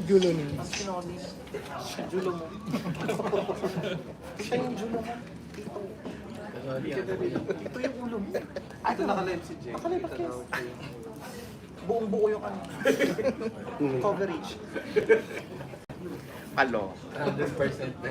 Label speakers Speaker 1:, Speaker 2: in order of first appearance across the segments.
Speaker 1: Julo niya.
Speaker 2: Julo mo. Siya yung julo mo. Ito yung ulo mo. Ito nakalive si Jay. Nakalive ba, Kes? Buong buo yung ano. Coverage.
Speaker 1: Palo.
Speaker 3: 100% na.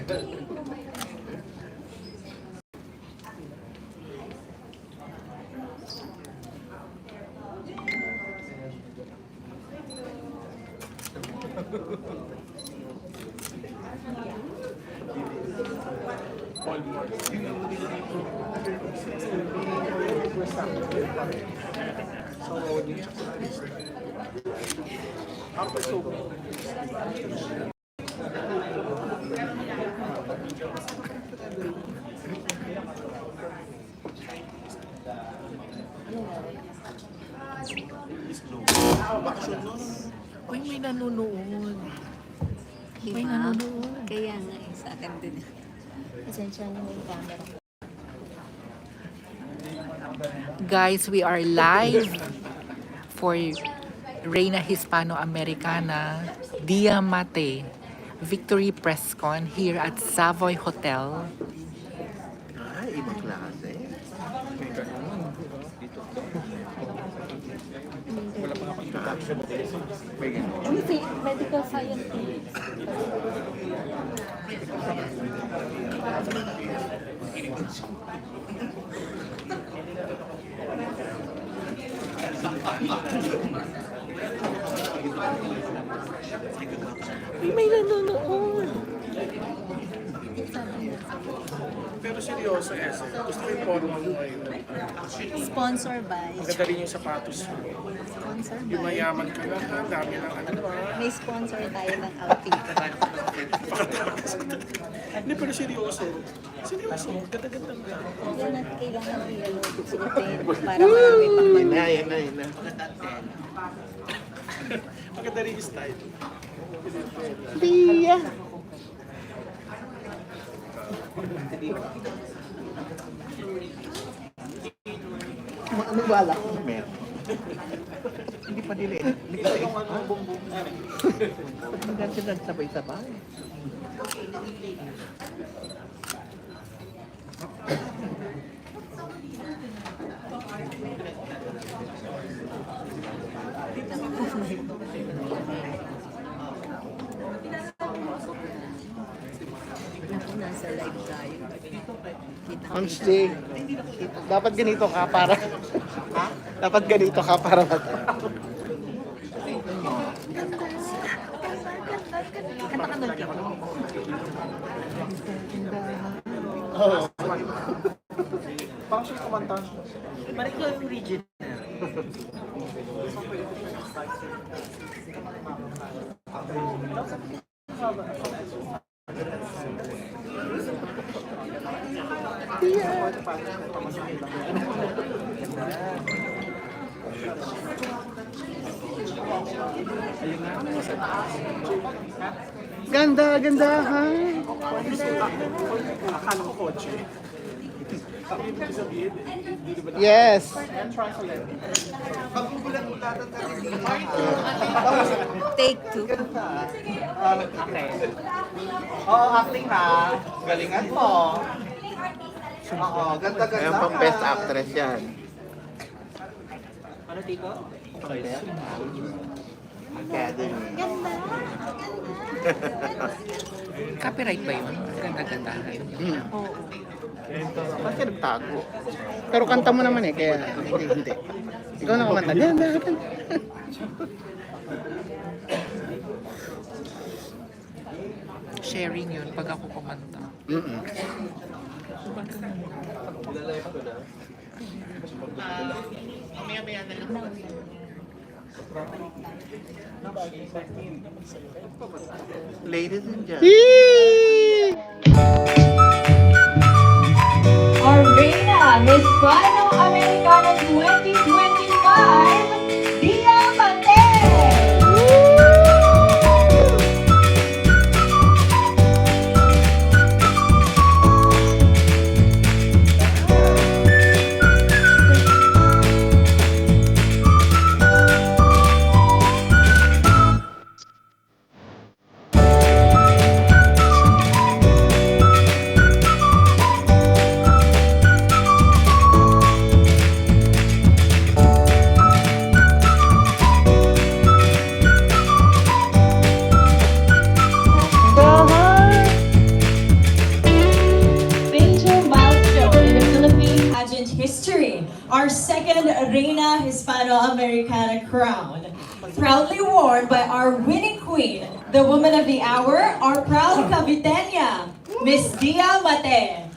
Speaker 1: Uy, may nanonood.
Speaker 4: Diba?
Speaker 1: May nanonood.
Speaker 4: Kaya nga eh, sa akin din. Esensya niyo yung camera.
Speaker 1: Guys, we are live for Reina Hispanoamericana Dia Maté Victory Press Con here at Savoy Hotel.
Speaker 2: Ay, ibang klase. Wala pa nga pag-introduction. May ganun.
Speaker 4: Medical scientist.
Speaker 1: May nanonood.
Speaker 2: Pero seryoso, Ese. Gusto ko yung forma mo ngayon.
Speaker 4: Sponsor by.
Speaker 2: Ang ganda rin yung sapatos mo.
Speaker 4: Sponsor
Speaker 2: Yung
Speaker 4: by.
Speaker 2: mayaman ka na, ang dami ng ano ah.
Speaker 4: May sponsor tayo ng outfit.
Speaker 2: Hindi, pero seryoso. Seryoso, ganda-ganda ka.
Speaker 4: Yan at kailangan i-suotin para marami pang
Speaker 2: Yan na. Maganda rin yung style.
Speaker 1: Dia.
Speaker 2: Ano bala ko? Hindi pa nila eh. Hindi pa yung ano, bumbong.
Speaker 1: Hanggang sila nagsabay-sabay.
Speaker 4: nasa live tayo.
Speaker 1: On stage. Dapat ganito ka para... Dapat ganito ka para
Speaker 4: Kanta ka doon.
Speaker 1: Oo.
Speaker 2: Parang siya kumanta.
Speaker 4: Mariko yung region.
Speaker 1: Ganda, ganda ha.
Speaker 2: Akala ko kotse.
Speaker 1: Yes.
Speaker 4: Take two.
Speaker 2: Oo, acting ha. Galingan mo. Oo, ganda-ganda.
Speaker 1: Ayan pang best actress yan.
Speaker 2: Ano, Tiko?
Speaker 1: Academy.
Speaker 4: Ganda.
Speaker 1: Copyright ba yun? Ganda-gandahan.
Speaker 4: Oo.
Speaker 1: Bakit ka nagtago? Pero kanta mo naman eh, kaya hindi. Ikaw na kumanta. Ganda, ganda. Sharing yun pag ako kumanta.
Speaker 4: Mamaya-maya na lang.
Speaker 1: Ladies and gentlemen.
Speaker 5: Our Reina Hispanoamericana 2025, Dia
Speaker 3: Reina Hispanoamericana crown. Proudly worn by our winning queen, the woman of the hour, our proud Caviteña, Miss Dia Maté.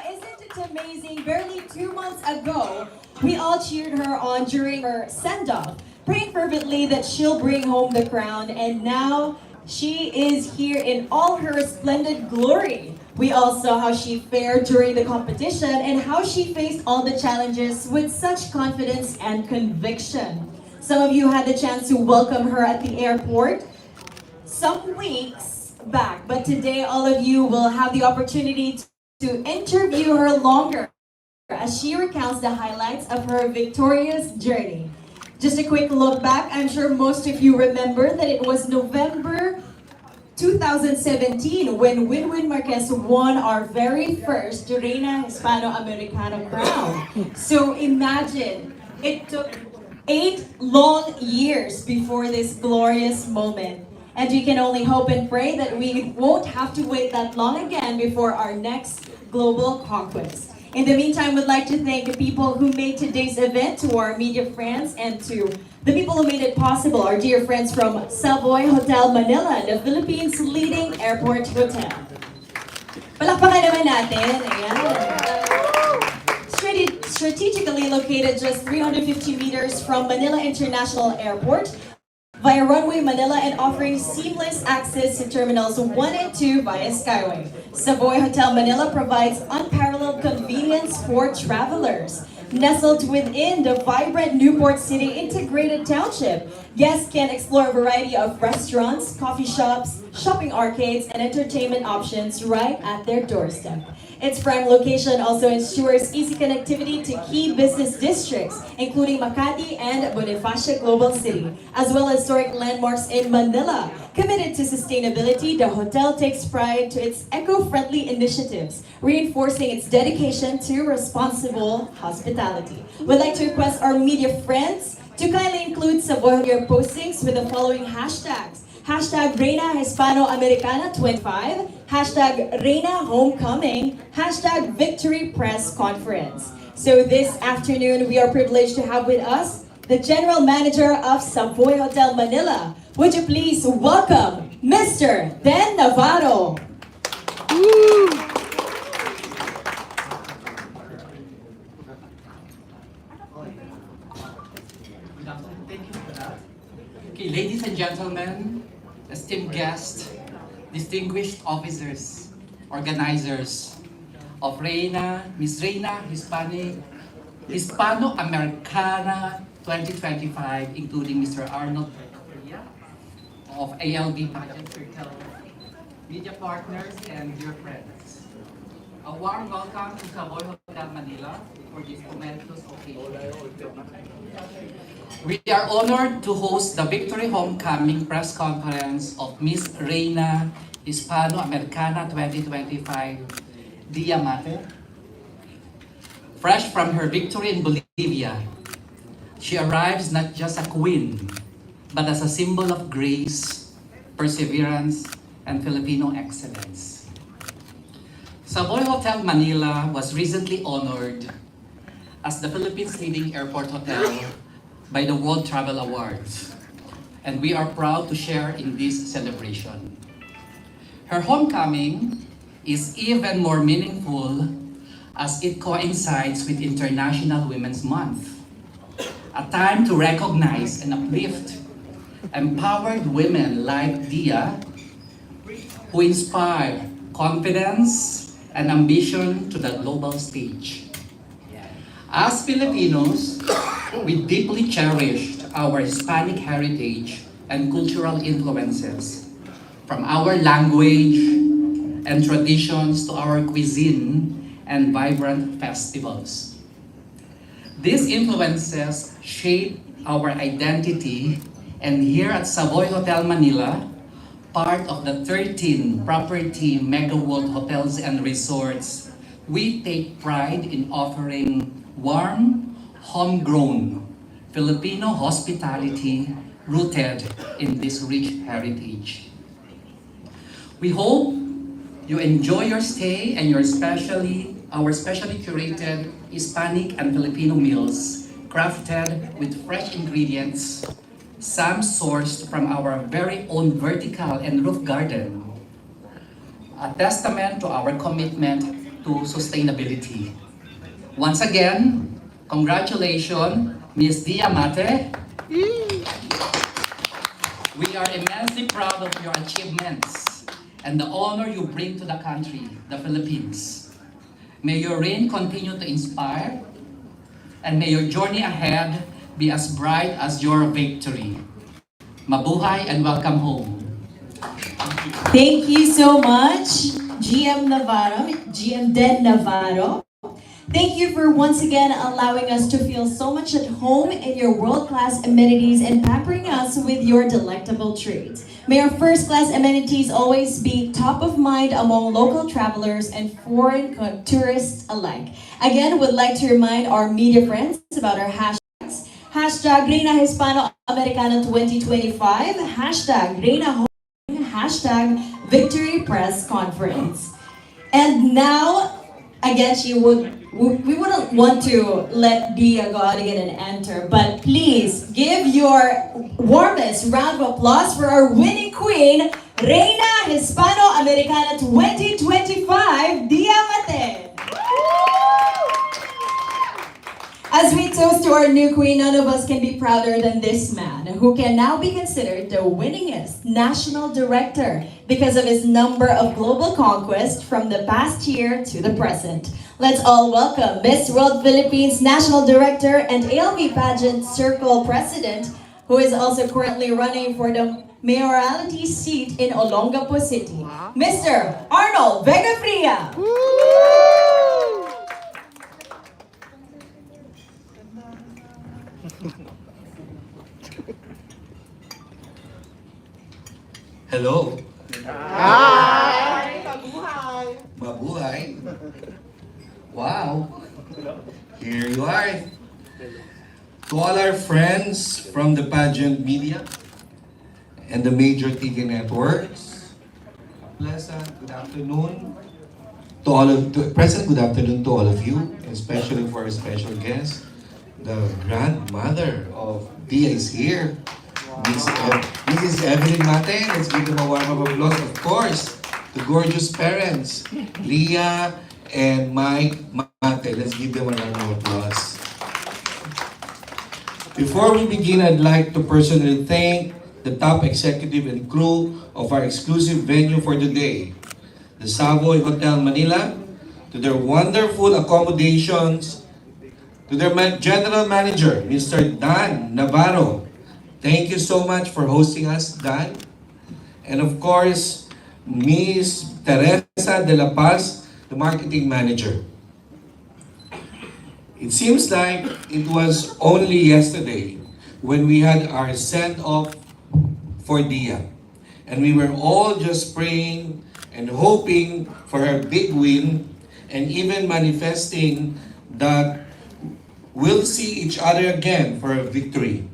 Speaker 3: Isn't it amazing? Barely 2 months ago, we all cheered her on during her send-off, praying fervently that she'll bring home the crown, and now she is here in all her splendid glory. We all saw how she fared during the competition and how she faced all the challenges with such confidence and conviction. Some of you had the chance to welcome her at the airport some weeks back, but today all of you will have the opportunity to interview her longer as she recounts the highlights of her victorious journey. Just a quick look back, I'm sure most of you remember that it was November 2017 when Winwyn Marquez won our very first Reina Hispanoamericana crown. So imagine, it took 8 long years before this glorious moment. And we can only hope and pray that we won't have to wait that long again before our next global conquest. In the meantime, we'd like to thank the people who made today's event, to our media friends, and to the people who made it possible, our dear friends from Savoy Hotel Manila, the Philippines' leading airport hotel. Palakpakan naman natin. Ayan. Strategically located just 350 meters from Manila International Airport, via runway Manila, and offering seamless access to terminals 1 and 2 via Skyway. Savoy Hotel Manila provides unparalleled convenience for travelers. Nestled within the vibrant Newport City integrated township, guests can explore a variety of restaurants, coffee shops, shopping arcades, and entertainment options right at their doorstep. Its prime location also ensures easy connectivity to key business districts, including Makati and Bonifacio Global City, as well as historic landmarks in Manila. Committed to sustainability, the hotel takes pride to its eco-friendly initiatives, reinforcing its dedication to responsible hospitality. We'd like to request our media friends to kindly include Savoy your postings with the following hashtags. Hashtag Reina Hispanoamericana 25, hashtag Reina Homecoming, hashtag Victory Press Conference. So this afternoon, we are privileged to have with us the General Manager of Savoy Hotel Manila. Would you please welcome Mr. Den Navarro.
Speaker 5: Thank you for that. Okay, ladies and gentlemen, esteemed guests, distinguished officers, organizers of Miss Reina Hispanoamericana 2025, including Mr. Arnold of ALB Pageant Circle, media partners, and dear friends. A warm welcome to Savoy Hotel Manila for this momentous occasion. We are honored to host the Victory Homecoming press conference of Miss Reina Hispanoamericana 2025, Dia Maté. Fresh from her victory in Bolivia, she arrives not just a queen, but as a symbol of grace, perseverance, and Filipino excellence. Savoy Hotel Manila was recently honored as the Philippines' leading airport hotel by the World Travel Awards, and we are proud to share in this celebration. Her homecoming is even more meaningful as it coincides with International Women's Month, a time to recognize and uplift empowered women like Dia, who inspire confidence and ambition to the global stage. As Filipinos, we deeply cherished our Hispanic heritage and cultural influences, from our language and traditions to our cuisine and vibrant festivals. These influences shape our identity, and here at Savoy Hotel Manila, part of the 13 property Mega World Hotels and Resorts, we take pride in offering warm, homegrown Filipino hospitality rooted in this rich heritage. We hope you enjoy your stay and our specially curated Hispanic and Filipino meals crafted with fresh ingredients, some sourced from our very own vertical and roof garden. A testament to our commitment to sustainability. Once again, congratulations, Ms. Dia Maté. We are immensely proud of your achievements and the honor you bring to the country, the Philippines. May your reign continue to inspire, and may your journey ahead be as bright as your victory. Mabuhay and welcome home.
Speaker 3: Thank you so much, GM Navarro, GM Den Navarro. Thank you for once again allowing us to feel so much at home in your world-class amenities and pampering us with your delectable treats. May our first-class amenities always be top of mind among local travelers and foreign tourists alike. Again, would like to remind our media friends about our hashtags. Hashtag Reina Hispanoamericana 2025, hashtag Reina Home, hashtag Victory Press Conference. And now, again, we wouldn't want to let Dia go out again and enter, but please give your warmest round of applause for our winning queen, Reina Hispanoamericana 2025, Dia Maté. As we toast to our new queen, none of us can be prouder than this man, who can now be considered the winningest national director because of his number of global conquests from the past year to the present. Let's all welcome Miss World Philippines National Director and ALV Pageant Circle President, who is also currently running for the mayoralty seat in Olongapo City, Mr. Arnold Vega Fria.
Speaker 6: Hello.
Speaker 2: Hi! Mabuhay!
Speaker 6: Mabuhay. Wow. Here you are. To all our friends from the pageant media and the major TV networks, pleasant good afternoon to all of present. Good afternoon to all of you, especially for our special guest, the grandmother of Dia is here. Mrs. Evelyn Maté. Let's give them a warm of applause. Of course, the gorgeous parents, Leah and Mike Maté. Let's give them a round of applause. Before we begin, I'd like to personally thank the top executive and crew of our exclusive venue for today, the Savoy Hotel Manila, to their wonderful accommodations, to their general manager, Mr. Dan Navarro. Thank you so much for hosting us, Dan. And of course, Miss Teresa de la Paz, the marketing manager. It seems like it was only yesterday when we had our send-off for Dia. And we were all just praying and hoping for her big win and even manifesting that we'll see each other again for a victory.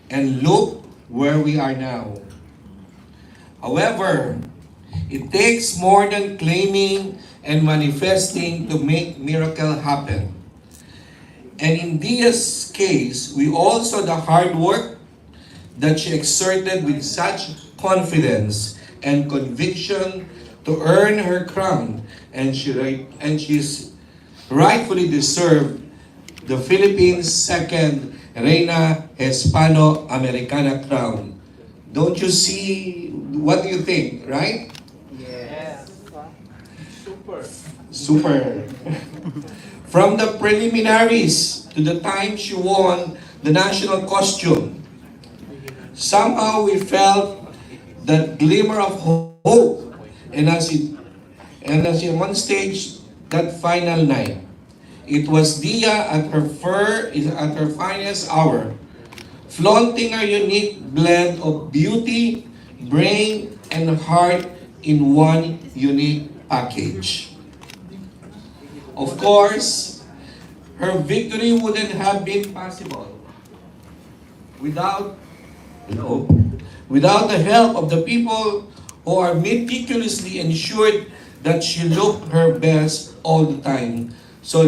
Speaker 6: And look where we are now. However, it takes more than claiming and manifesting to make miracle happen. And in Dia's case, we all saw the hard work that she exerted with such confidence and conviction to earn her crown, and she's rightfully deserved the Philippines' second Reina Hispanoamericana crown. Don't you see? What do you think, right?
Speaker 2: Yes. Super.
Speaker 6: Super. From the preliminaries to the time she won the national costume, somehow we felt that glimmer of hope, and as in one stage, that final night. It was Dia at her finest hour, flaunting her unique blend of beauty, brain, and heart in one unique package. Of course, her victory wouldn't have been possible without the help of the people who are meticulously ensured that she looked her best all the time. So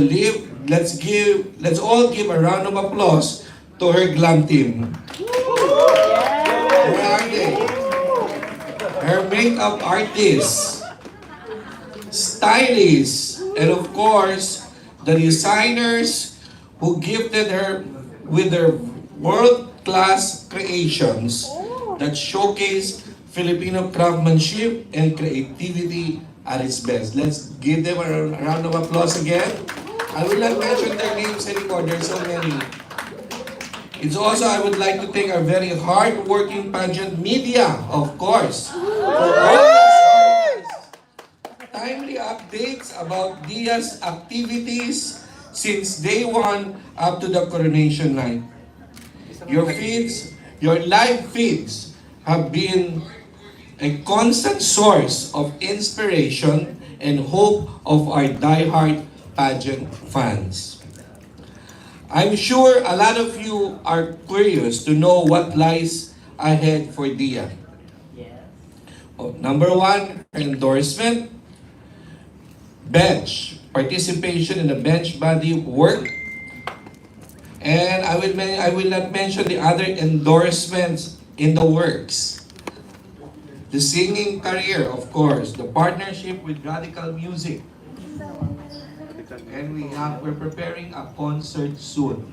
Speaker 6: let's all give a round of applause to her glam team. Where are they? Her makeup artists, stylists, and of course, the designers who gifted her with their world-class creations that showcase Filipino craftsmanship and creativity at its best. Let's give them a round of applause again. I will not mention their names anymore. There's so many. It's also, I would like to thank our very hard-working pageant media, of course, for all timely updates about Dia's activities since day one up to the coronation night. Your feeds, your live feeds have been a constant source of inspiration and hope of our diehard pageant fans. I'm sure a lot of you are curious to know what lies ahead for Dia. Number one, endorsement, bench, participation in the bench body work, and I will not mention the other endorsements in the works. The singing career, of course, the partnership with Radical Music, and we're preparing a concert soon.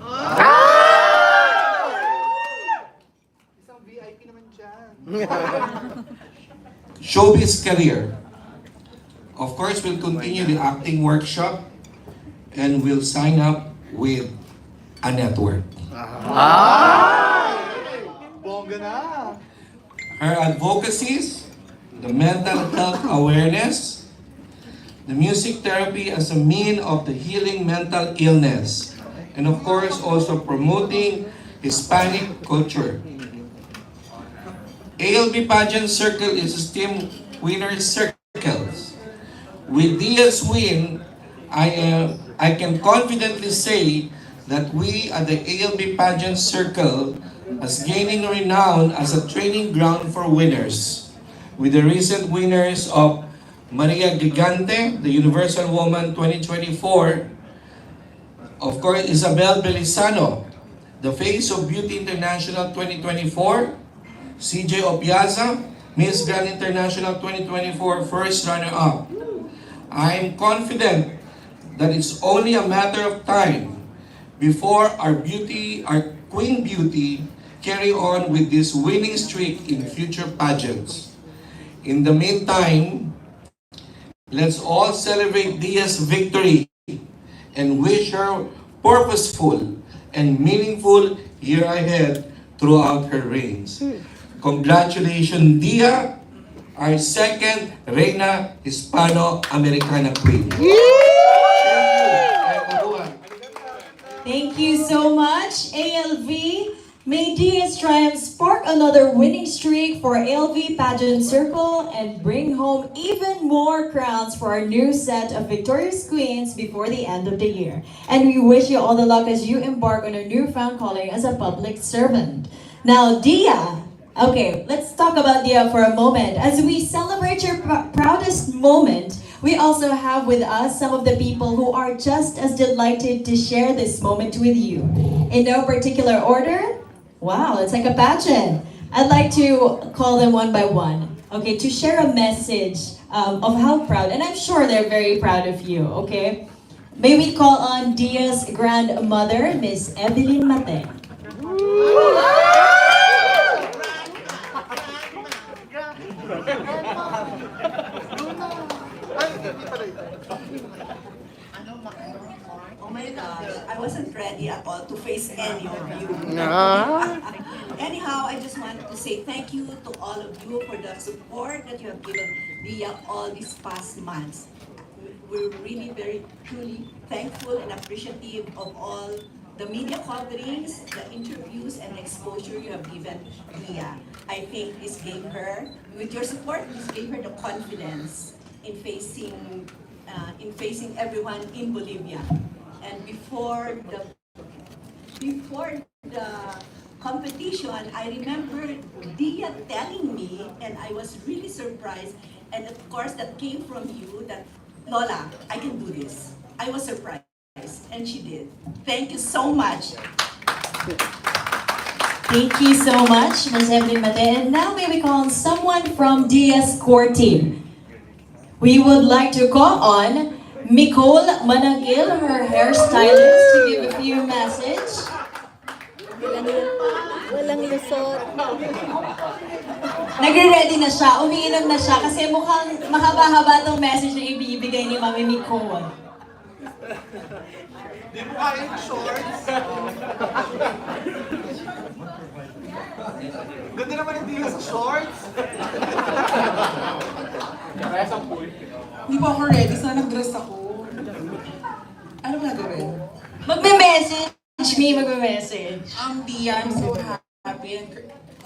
Speaker 2: Isang VIP naman dyan.
Speaker 6: Showbiz career. Of course, we'll continue the acting workshop and we'll sign up with a network.
Speaker 2: Bongga na.
Speaker 6: Her advocacies, the mental health awareness, the music therapy as a mean of the healing mental illness, and of course also promoting Hispanic culture. ALB Pageant Circle is a STEAM winner circles. With Dia's win, I can confidently say that we at the ALB Pageant Circle is gaining renown as a training ground for winners. With the recent winners of Maria Gigante, the Universal Woman 2024, of course, Isabel Belisano, the Face of Beauty International 2024, CJ Opiaza, Miss Grand International 2024 first runner-up. I'm confident that it's only a matter of time before our Queen Beauty carry on with this winning streak in future pageants. In the meantime, let's all celebrate Dia's victory and wish her purposeful and meaningful year ahead throughout her reigns. Congratulations, Dia, our second Reina Hispanoamericana Queen.
Speaker 3: Thank you so much, ALV. May Dia's triumph spark another winning streak for ALV Pageant Circle and bring home even more crowns for our new set of victorious queens before the end of the year. And we wish you all the luck as you embark on a newfound calling as a public servant. Now, Dia, okay, let's talk about Dia for a moment. As we celebrate your proudest moment, we also have with us some of the people who are just as delighted to share this moment with you. In no particular order, wow, it's like a pageant. I'd like to call them one by one, okay, to share a message of how proud, and I'm sure they're very proud of you, okay? May we call on Dia's grandmother, Miss Evelyn Maté.
Speaker 7: Oh my gosh, I wasn't ready at all to face any of you. Anyhow, I just wanted to say thank you to all of you for the support that you have given Dia all these past months. We're really very truly thankful and appreciative of all the media coverings, the interviews, and exposure you have given Dia. I think this gave her, with your support, this gave her the confidence in facing everyone in Bolivia. And before the competition, I remember Dia telling me, and I was really surprised, and of course that came from you, that Lola, I can do this. I was surprised. and she did. Thank you so much.
Speaker 3: Thank you so much, Ms. Evelyn Maté. And now may we call on someone from Dia's core team. We would like to call on Nicole Managil, her hairstylist, to give a few message.
Speaker 4: Walang lusot.
Speaker 3: Nagre-ready na siya, umiinom na siya kasi mukhang mahaba-haba tong message na ibibigay ni Mami Nicole.
Speaker 2: Di mo kaya yung shorts. Ganda naman yung Dia sa shorts.
Speaker 8: Hindi po ako ready, sana nag-dress ako. Ano ba gagawin?
Speaker 3: Magme-message, magme-message.
Speaker 8: Dia, I'm so happy and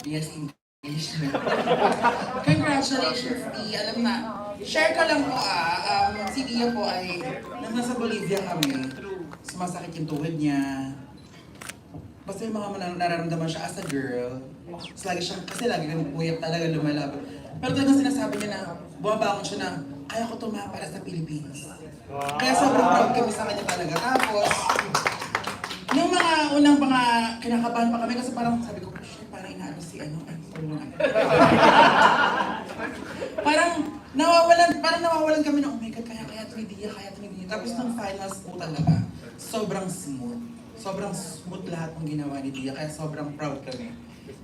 Speaker 8: yes, English. Congratulations, Dia. Alam na, share ka lang po si Dia po ay nasa Bolivia kami. Sumasakit yung tuhod niya. Basta yung mga nararamdaman siya as a girl. Kasi lagi kang puyat talaga lumalaban. Pero talagang sinasabi niya na, bumabangon siya na, kaya ko tumama para sa Pilipinas. Kaya sobrang proud kami sa kanya talaga. Tapos, yung mga unang kinakabahan pa kami kasi parang sabi ko, shit, parang inaano si ano. Parang nawawalan kami na, oh my God, kaya ito ni Dia. Tapos nung finals po talaga, sobrang smooth. Sobrang smooth lahat ng ginawa ni Dia, kaya sobrang proud kami.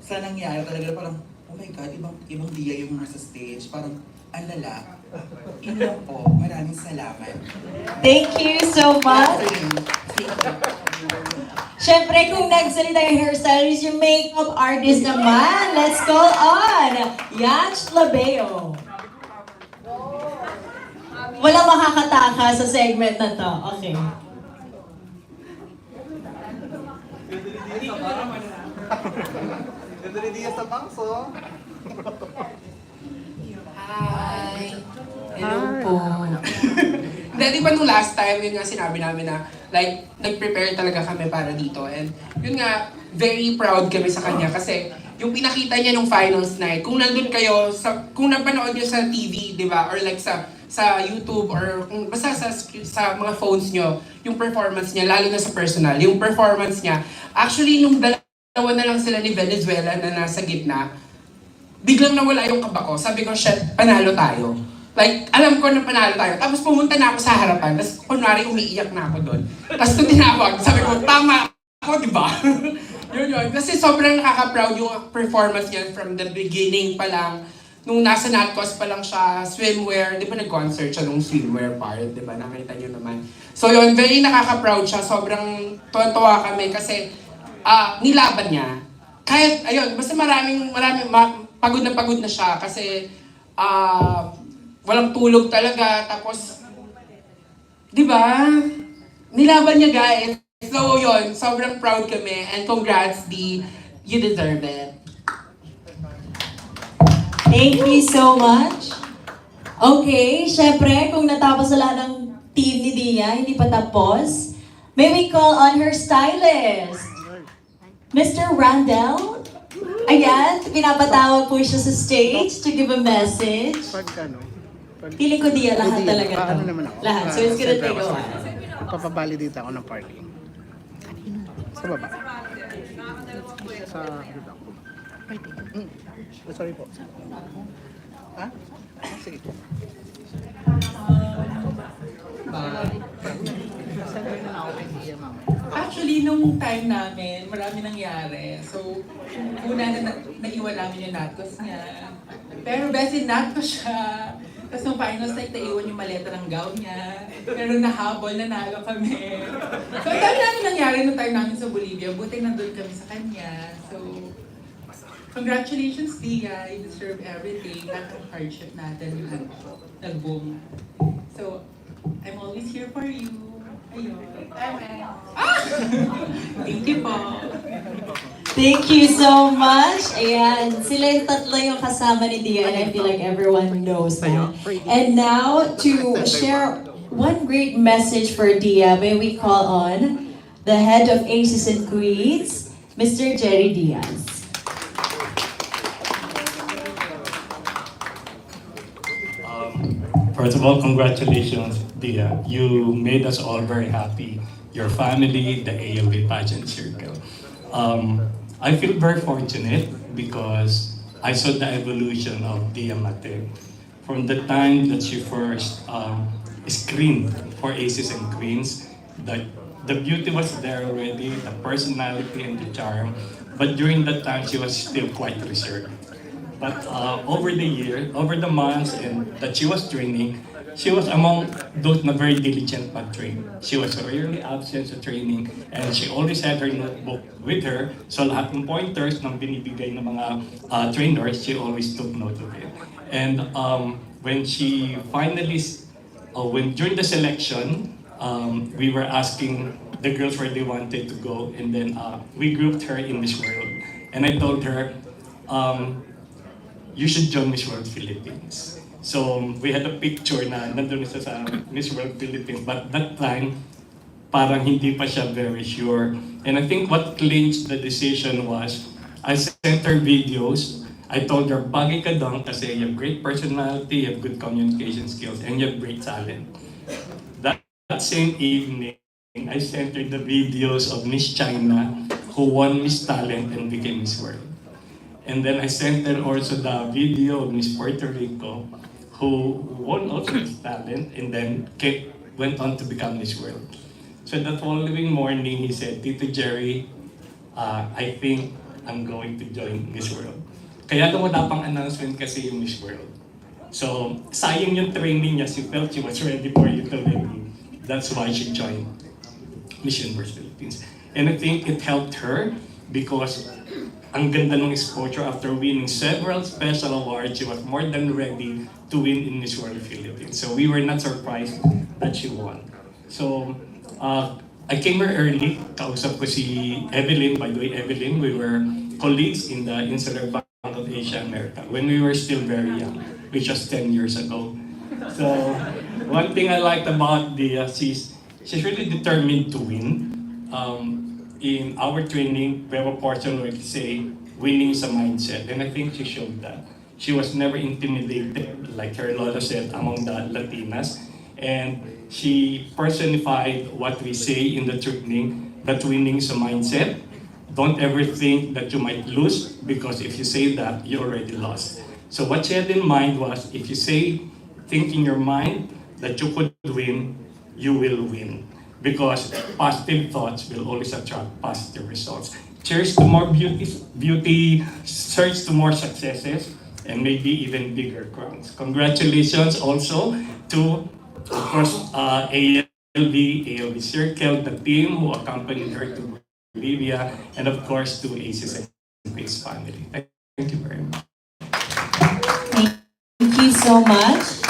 Speaker 8: Sa nangyari talaga parang, oh my God, ibang Dia yung nasa stage. Parang, ang lala. Ina po, maraming salamat.
Speaker 3: Thank you so much. Siyempre, kung nagsalita yung hairstylist, yung makeup artist naman, let's call on Yach Labeo. Walang makakataka sa segment na to. Okay.
Speaker 2: Ganda ni Dia sa bangs, oh.
Speaker 8: Hi! Hello po. Di ba nung last time, yun nga sinabi namin na like, nag-prepare talaga kami para dito. And yun nga, very proud kami sa kanya kasi yung pinakita niya nung finals night, kung nandun kayo, kung napanood niyo sa TV, di ba? Or like sa YouTube or basta sa mga phones niyo, yung performance niya, lalo na sa personal, yung performance niya, actually nung dalawa na lang sila ni Venezuela na nasa gitna, biglang nawala yung kaba ko. Sabi ko, shit, panalo tayo. Like, alam ko na panalo tayo. Tapos pumunta na ako sa harapan. Tapos kunwari umiiyak na ako doon. Tapos nung tinawag, sabi ko, tama ako, di ba? yun. Kasi sobrang nakaka-proud yung performance niya from the beginning pa lang. Nung nasa Natcos pa lang siya, swimwear. Di ba nag-concert siya nung swimwear part? Di ba? Nakita niyo naman. So yun, very nakaka-proud siya. Sobrang tuwan-tuwa kami kasi nilaban niya. Kahit, ayun, basta maraming pagod na siya kasi walang tulog talaga. Tapos, di ba? Nilaban niya, guys. So, yun, sobrang proud kami. And congrats, Dee. You deserve it.
Speaker 3: Thank you so much. Okay, syempre, kung natapos sa lahat ng team ni Dia, hindi pa tapos, may we call on her stylist, Mr. Randall. Ayan, pinapatawag po siya sa stage to give a message. Pili ko Dia, lahat talaga to.
Speaker 1: Ano naman ako?
Speaker 3: Lahat, so it's gonna take a while.
Speaker 1: Papabalidate ako ng parking. Sa baba. Sa baba. Sorry po. Ha? Sige.
Speaker 8: Actually, nung time namin, marami nangyari. So, una naiwan namin yung Natcos niya. Pero best Natcos siya. Tapos nung finals night, naiwan yung maleta ng gown niya. Pero nahabol, nanalo kami. So, ang dami namin nangyari nung time namin sa Bolivia. Buti nandun kami sa kanya. So, congratulations, Dia. You deserve everything. Lahat ng hardship natin nag-boom. So, I'm always here for you. Ayun. Thank you po.
Speaker 3: Thank you so much. Ayan, sila yung tatlo yung kasama ni Dia and I feel like everyone knows that. And now, to share one great message for Dia, may we call on the head of Aces and Queens, Mr. Jerry Diaz.
Speaker 9: First of all, congratulations, Dia. You made us all very happy. your family, the ALB pageant circle. I feel very fortunate because I saw the evolution of Dia Maté from the time that she first screened for Aces and Queens. The beauty was there already, the personality and the charm, but during that time she was still quite reserved. But over the year, over the months and that she was training, she was among those na very diligent pag-train. She was rarely absent sa training and she always had her notebook with her. So lahat ng pointers na binibigay ng mga trainers, she always took note of it. And when she finally, during the selection, we were asking the girls where they wanted to go, and then we grouped her in Miss World. And I told her, you should join Miss World Philippines. So we had a picture na nandun isa sa Miss World Philippines, but that time, parang hindi pa siya very sure. And I think what clinched the decision was, I sent her videos. I told her, bagay ka doon kasi you have great personality, you have good communication skills, and you have great talent. That same evening, I sent her the videos of Miss China who won Miss Talent and became Miss World. And then I sent her also the video of Miss Puerto Rico who won also Miss Talent and then went on to become Miss World. So the following morning, he said, Tito Jerry, I think I'm going to join Miss World. Kaya daw wala pang announcement kasi yung Miss World. So, sayang yung training niya. She felt she was ready for it already. That's why she joined Miss Universe Philippines. And I think it helped her because ang ganda ng exposure after winning several special awards, she was more than ready to win in Miss World Philippines. So we were not surprised that she won. So, I came here early. Kausap ko si Evelyn. By the way, Evelyn, we were colleagues in the Insular Bank of Asia America when we were still very young, which was 10 years ago. So, one thing I liked about Dia, she's really determined to win. In our training, we have a portion where we say, winning is a mindset, and I think she showed that. She was never intimidated, like her Lola said, among the Latinas, and she personified what we say in the training, that winning is a mindset. Don't ever think that you might lose, because if you say that, you already lost. So what she had in mind was, if you think in your mind that you could win, you will win. Because positive thoughts will always attract positive results. Cheers to more beauty, search to more successes, and maybe even bigger crowns. Congratulations also to, of course, ALB Circle, the team who accompanied her to Bolivia, and of course to Aces and Queens family. Thank you very much.
Speaker 3: Thank you so much.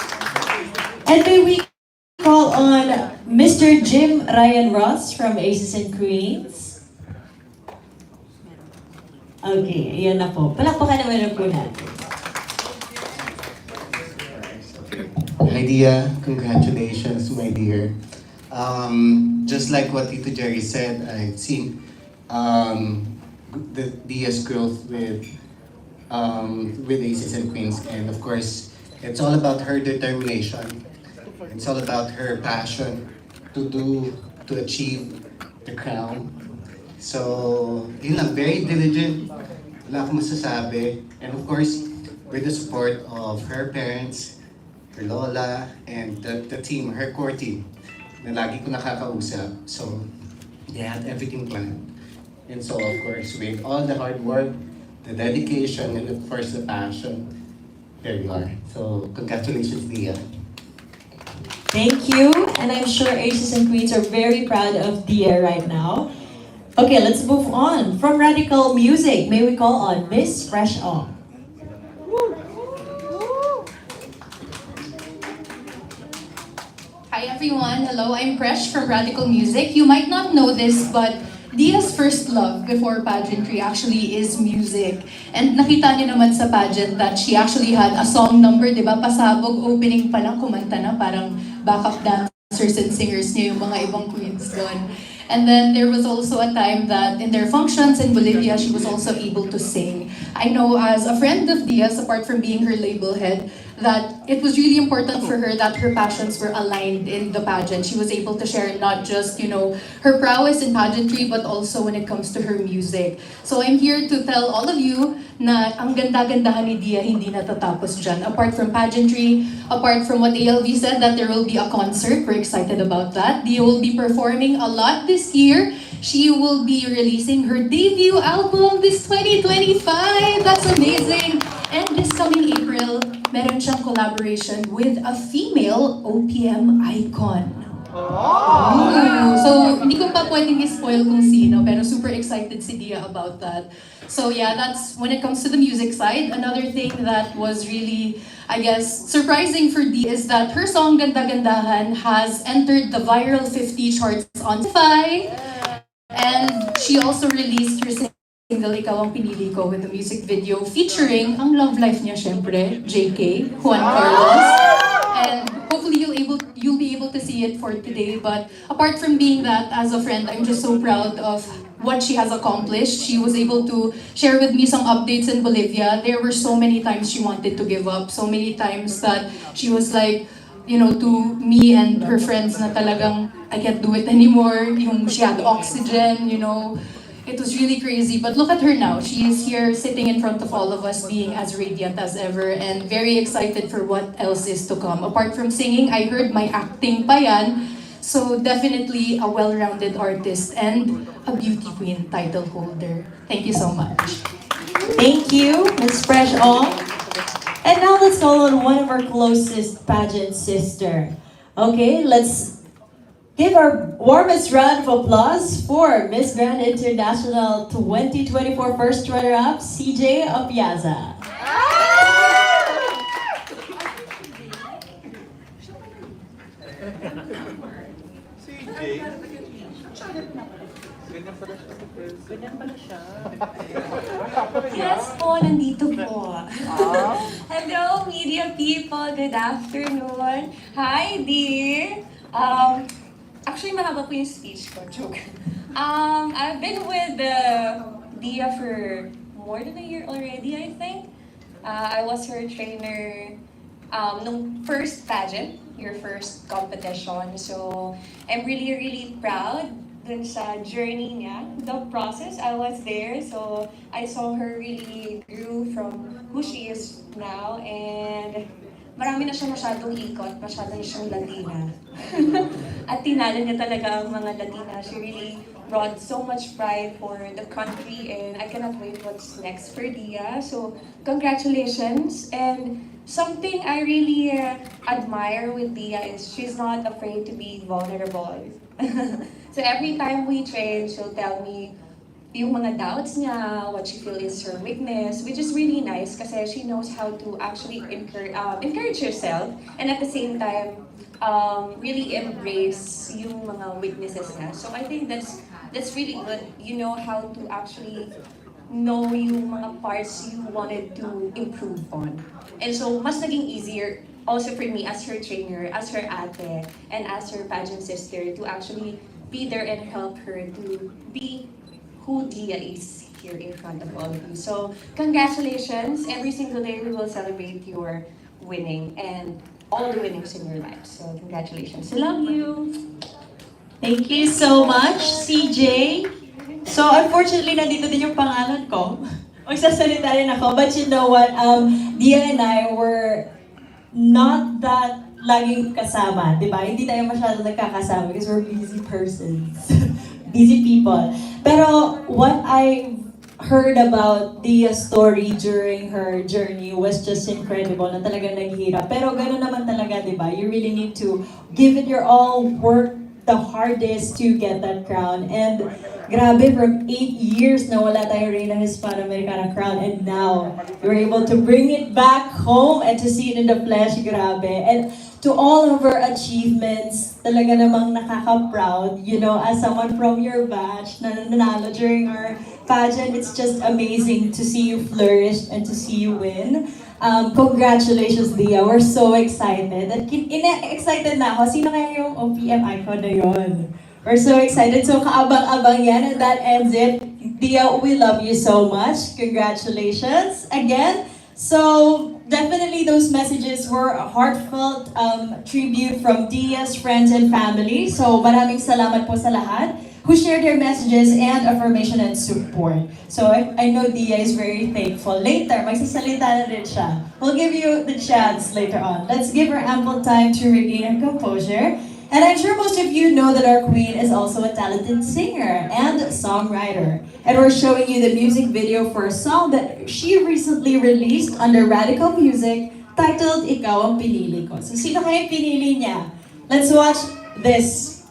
Speaker 3: And may we call on Mr. Jim Ryan Ross from Aces and Queens. Okay, ayan na po. Palakpakan naman na po natin.
Speaker 10: Hi Dia, congratulations my dear. Just like what Tito Jerry said, I've seen Dia's growth with Aces and Queens, and of course, it's all about her determination. It's all about her passion to achieve the crown. So, yun lang, very diligent, wala akong masasabi. And of course, with the support of her parents, her lola, and the team, her core team, na lagi ko nakakausap. So, they had everything planned. And so, of course, with all the hard work, the dedication, and of course, the passion, here you are. So, congratulations, Dia.
Speaker 3: Thank you, and I'm sure Aces and Queens are very proud of Dia right now. Okay, let's move on. From Radical Music, may we call on Miss Fresh On.
Speaker 11: Hi everyone, hello, I'm Fresh from Radical Music. You might not know this, but Dia's first love before pageantry actually is music. And nakita niyo naman sa pageant that she actually had a song number, di ba? Pasabog, opening pa lang, kumanta na, parang backup dancers and singers niya yung mga ibang queens doon. And then there was also a time that in their functions in Bolivia, she was also able to sing. I know as a friend of Dia's, apart from being her label head, that it was really important for her that her passions were aligned in the pageant. She was able to share not just, her prowess in pageantry, but also when it comes to her music. So I'm here to tell all of you na ang ganda-gandahan ni Dia hindi natatapos dyan. Apart from pageantry, apart from what ALV said that there will be a concert, we're excited about that. Dia will be performing a lot this year. She will be releasing her debut album this 2025. That's amazing. And this coming April, meron siyang collaboration with a female OPM icon. Oh! So, hindi ko pa pwedeng i-spoil kung sino, pero super excited si Dia about that. So yeah, that's when it comes to the music side. Another thing that was really, I guess, surprising for Dia is that her song Ganda Gandahan has entered the viral 50 charts on Spotify. And she also released her single Ikaw Ang Pinili Ko with a music video featuring ang love life niya syempre, JK, Juan Carlos. And hopefully you'll be able to see it for today. But apart from being that, as a friend, I'm just so proud of what she has accomplished. She was able to share with me some updates in Bolivia. There were so many times she wanted to give up, so many times that she was like, to me and her friends na talagang I can't do it anymore. She had oxygen, It was really crazy. But look at her now. She is here sitting in front of all of us being as radiant as ever and very excited for what else is to come. Apart from singing, I heard my acting pa yan. So definitely a well-rounded artist and a beauty queen title holder. Thank you so much.
Speaker 3: Thank you, Ms. Fresh Ong. And now let's call on one of our closest pageant sister. Okay, let's give our warmest round of applause for Miss Grand International 2024 first runner-up, CJ Opiaza.
Speaker 12: Yes po, nandito po. Hello, media people. Good afternoon. Hi, dear. Actually, mahaba po yung speech ko. Joke. I've been with Dia for more than a year already, I think. I was her trainer nung first pageant, your first competition. So, I'm really, really proud dun sa journey niya, the process. I was there, so I saw her really grew from who she is now, and marami na siya masyadong ikot, masyado na siyang Latina. At tinalo niya talaga ang mga Latina. She really brought so much pride for the country, and I cannot wait what's next for Dia. So, congratulations. And something I really admire with Dia is she's not afraid to be vulnerable. So every time we train, she'll tell me yung mga doubts niya, what she feels is her weakness, which is really nice kasi she knows how to actually encourage herself and at the same time really embrace yung mga weaknesses niya. So I think that's really good. You know how to actually know yung mga parts you wanted to improve on. And so mas naging easier also for me as her trainer, as her ate, and as her pageant sister to actually be there and help her to be who Dia is here in front of all of you. So, congratulations. Every single day we will celebrate your winning and all the winnings in your life. So, congratulations. Love you.
Speaker 3: Thank you so much, CJ. So, unfortunately, nandito din yung pangalan ko. Magsasalita rin ako. But you know what? Dia and I were not that laging kasama, di ba? Hindi tayo masyado nagkakasama because we're busy persons. Busy people. Pero what I heard about Dia's story during her journey was just incredible na talagang naghihirap. Pero gano'n naman talaga, di ba? You really need to give it your all, work the hardest to get that crown. And grabe, from 8 years na wala tayong Reina Hispanoamericana crown, and now you're able to bring it back home and to see it in the flesh, grabe. And to all of her achievements, talaga namang nakaka-proud, as someone from your batch na nanalo during our pageant, it's just amazing to see you flourish and to see you win. Congratulations, Dia. We're so excited. At excited na ako. Sino kaya yung OPM icon na yun? We're so excited. So, kaabang-abang yan. And that ends it. Dia, we love you so much. Congratulations. Again, So definitely those messages were a heartfelt tribute from Dia's friends and family. So maraming salamat po sa lahat who shared their messages and affirmation and support. So I know Dia is very thankful. Later, magsasalita na rin siya. We'll give you the chance later on. Let's give her ample time to regain her composure. And I'm sure most of you know that our queen is also a talented singer and songwriter. And we're showing you the music video for a song that she recently released under Radical Music titled Ikaw Ang Pinili Ko. So sino kaya pinili niya? Let's watch this.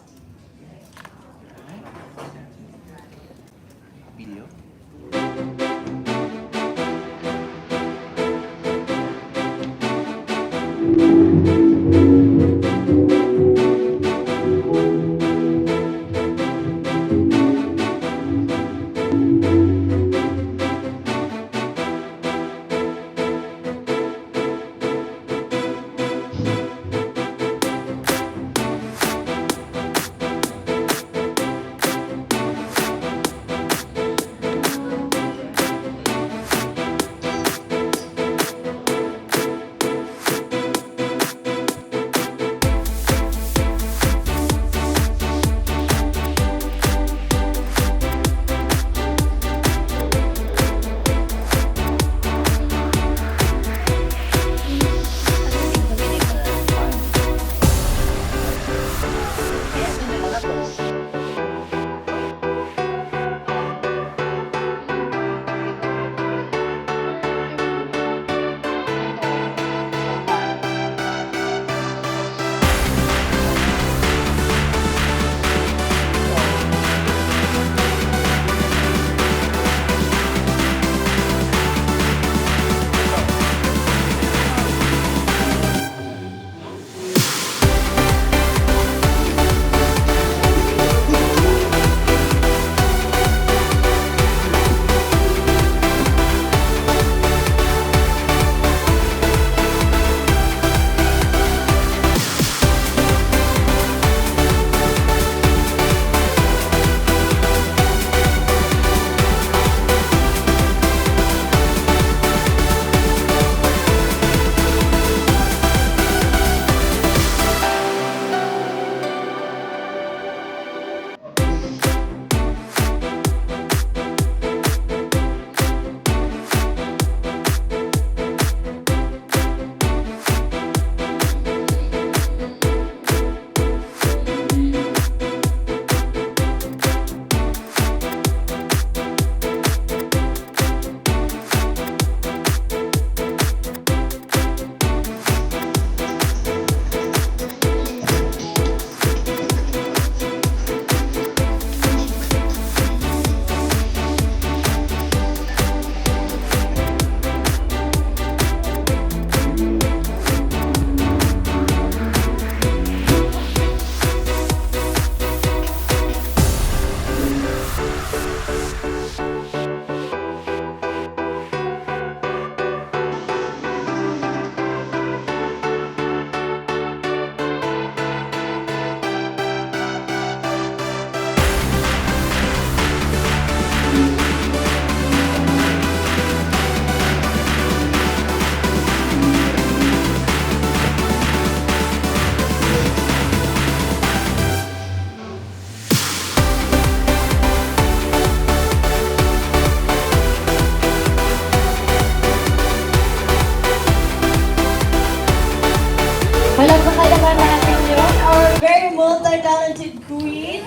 Speaker 3: multi-talented queen.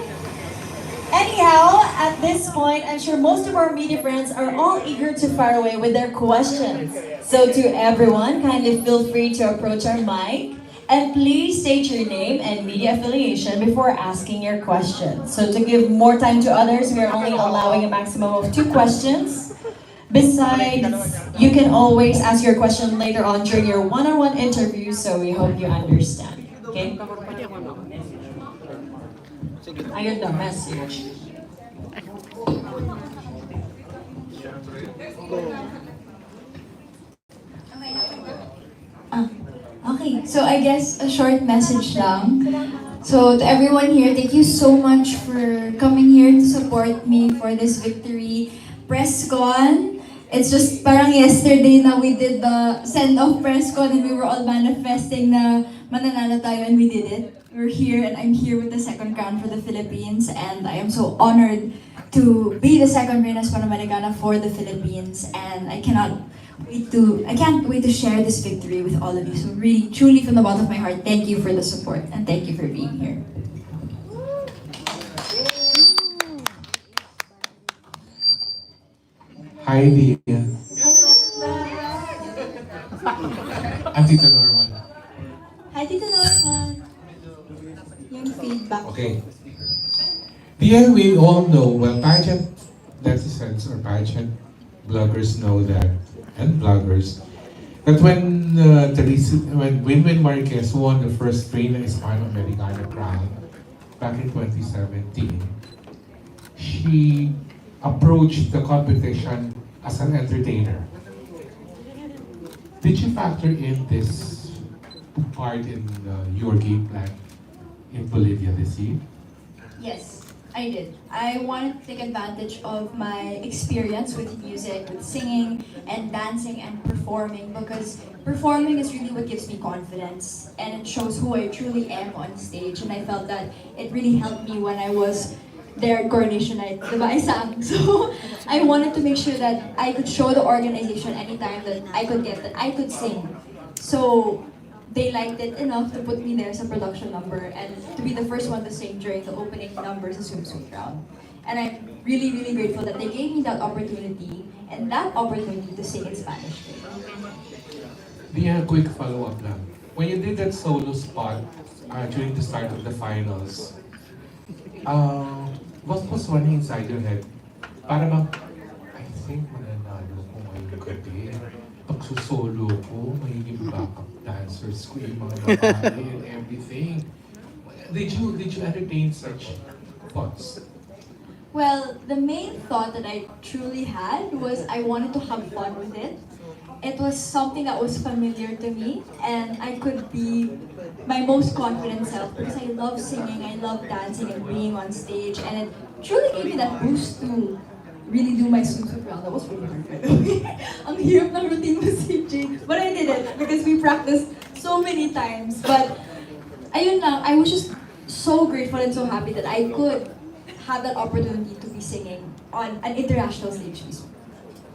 Speaker 3: Anyhow, at this point, I'm sure most of our media friends are all eager to fire away with their questions. So to everyone, kindly feel free to approach our mic. And please state your name and media affiliation before asking your question. So to give more time to others, we are only allowing a maximum of 2 questions. Besides, you can always ask your question later on during your one-on-one interview, so we hope you understand. Okay? Ayun daw, message.
Speaker 11: Okay, so I guess a short message lang. So to everyone here, thank you so much for coming here to support me for this victory. Press Con it's just parang yesterday na we did the send-off press con and we were all manifesting na mananalo tayo and we did it. We're here and I'm here with the second crown for the Philippines and I am so honored to be the second Reina Hispanoamericana for the Philippines and I can't wait to share this victory with all of you. So really, truly from the bottom of my heart, thank you for the support and thank you for being here.
Speaker 13: Hi, Dia. I'm Tito Norman.
Speaker 11: Hi, Tito Norman. Yung feedback.
Speaker 13: Okay. Dia, we all know, well, pageant netizens or pageant bloggers know that, and bloggers, that when Winwyn Marquez won the first Reina Hispanoamericana crown back in 2017, she approached the competition as an entertainer. Did you factor in this part in your game plan in Bolivia this year?
Speaker 11: Yes, I did. I wanted to take advantage of my experience with music, with singing and dancing and performing because performing is really what gives me confidence and it shows who I truly am on stage and I felt that it really helped me when I was their coronation night, diba? I sang. So I wanted to make sure that I could show the organization anytime that I could get that I could sing. So they liked it enough to put me there as a production number and to be the first one to sing during the opening numbers of swimsuit round. And I'm really, really grateful that they gave me that opportunity and that opportunity to sing in Spanish.
Speaker 13: Dia, quick follow-up lang. When you did that solo spot during the start of the finals, what was running inside your head? Para bang, I think mananalo ko ngayong gabi. Pagsusolo ko, magiging backup dancers ko yung mga babae and everything. Did you entertain such thoughts?
Speaker 11: Well, the main thought that I truly had was I wanted to have fun with it. It was something that was familiar to me and I could be my most confident self because I love singing, I love dancing and being on stage and it truly gave me that boost to really do my swimsuit round. That was really hard by the way. Ang hirap ng routine messaging. But I did it because we practiced so many times. But ayun lang, I was just so grateful and so happy that I could have that opportunity to be singing on an international stage.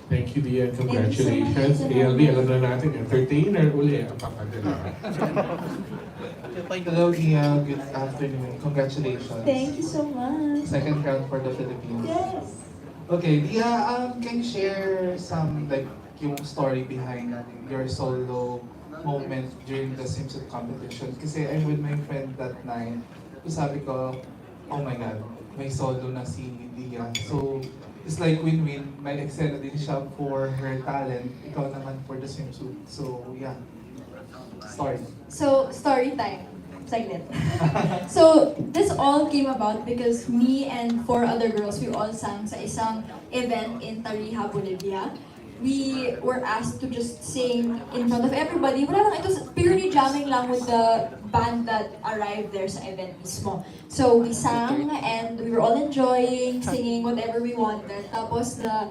Speaker 13: Thank you, Dia. Congratulations. ALB, alam na natin, entertainer uli ang pakadala.
Speaker 2: Hello, Dia. Good afternoon. Congratulations.
Speaker 11: Thank you so much.
Speaker 2: Second crown for the Philippines.
Speaker 11: Yes.
Speaker 2: Okay, Dia, can you share some, like, yung story behind your solo moment during the swimsuit competition? Kasi I'm with my friend that night. So sabi ko, oh my God, may solo na si Dia. So, it's like Winwyn, may excel na din siya for her talent. Ikaw naman for the swimsuit. So, yeah. Story.
Speaker 11: So, story time. Saglit. So, this all came about because me and 4 other girls, we all sang sa isang event in Tarija, Bolivia. We were asked to just sing in front of everybody. Wala lang, it was purely jamming lang with the band that arrived there sa event mismo. So we sang and we were all enjoying, singing whatever we wanted. Tapos the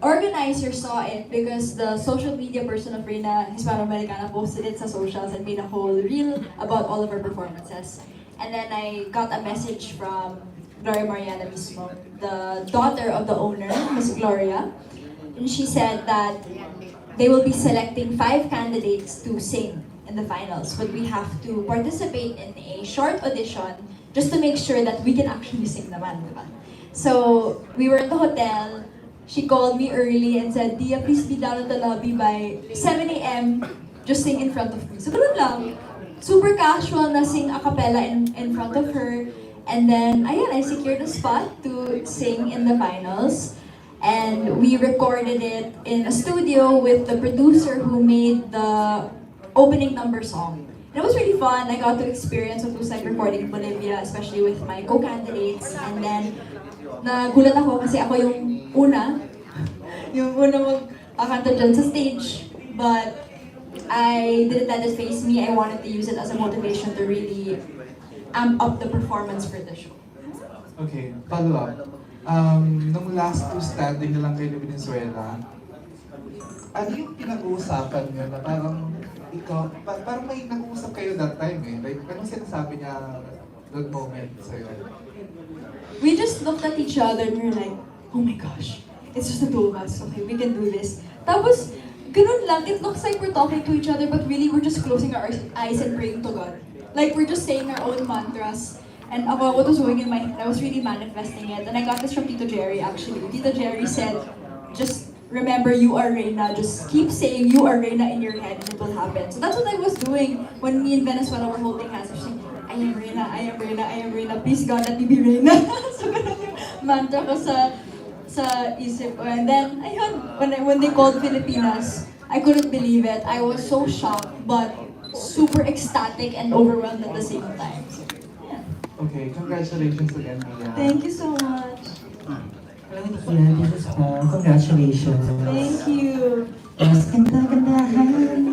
Speaker 11: organizer saw it because the social media person of Reina Hispanoamericana posted it sa socials and made a whole reel about all of our performances. And then I got a message from Gloria Mariana mismo, the daughter of the owner, Miss Gloria. And she said that they will be selecting 5 candidates to sing in the finals, but we have to participate in a short audition just to make sure that we can actually sing naman, diba? So we were at the hotel. She called me early and said, Dia, please be down at the lobby by 7 a.m. Just sing in front of me. So ganun lang. Super casual na sing a cappella in front of her. And then, ayun, I secured a spot to sing in the finals. And we recorded it in a studio with the producer who made the opening number song. And it was really fun. I got to experience what it was like recording in Bolivia, especially with my co-candidates. And then, nagulat ako kasi ako yung una mag-akanta dyan sa stage. But I didn't let it faze me. I wanted to use it as a motivation to really amp up the performance for the show.
Speaker 2: Okay, follow up. Nung last 2 standing na lang kayo ni Venezuela, ano yung pinag-uusapan niyo na parang ikaw, parang may nag-uusap kayo that time eh. Like, anong sinasabi niya that moment sa'yo?
Speaker 14: We just looked at each other and we were like, oh my gosh, it's just the two of us. Okay, we can do this. Tapos, ganun lang. It looks like we're talking to each other, but really we're just closing our eyes and praying to God. Like, we're just saying our own mantras. And about what was going in my head, I was really manifesting it. And I got this from Tito Jerry, actually. Tito Jerry said, just remember you are Reina. Just keep saying you are Reina in your head and it will happen. So that's what I was doing when me and Venezuela were holding hands. I was saying, I am Reina, I am Reina, I am Reina. Please God, let me be Reina. So ganun yung mantra ko sa isip ko. And then, ayun, when they called Filipinas, I couldn't believe it. I was so shocked, but super ecstatic and overwhelmed at the same time. So, yeah.
Speaker 2: Okay, congratulations again, Mia.
Speaker 14: Thank you so much.
Speaker 15: Hello, Tia. This is Paul. Congratulations.
Speaker 14: Thank you.
Speaker 15: Mas ganda-gandahan.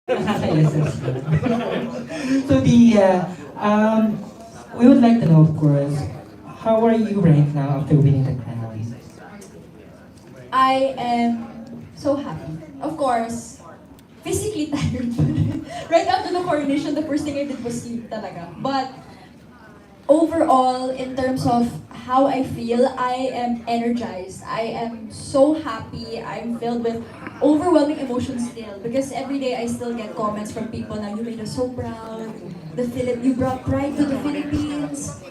Speaker 15: Nakaka-yes. So, Tia, we would like to know, of course, how are you right now after winning the crown?
Speaker 14: I am so happy. Of course, physically tired. Right after the coronation, the first thing I did was sleep talaga. But overall, in terms of how I feel, I am energized. I am so happy. I'm filled with overwhelming emotions still because every day I still get comments from people na you made us so proud. You brought pride to the Philippines.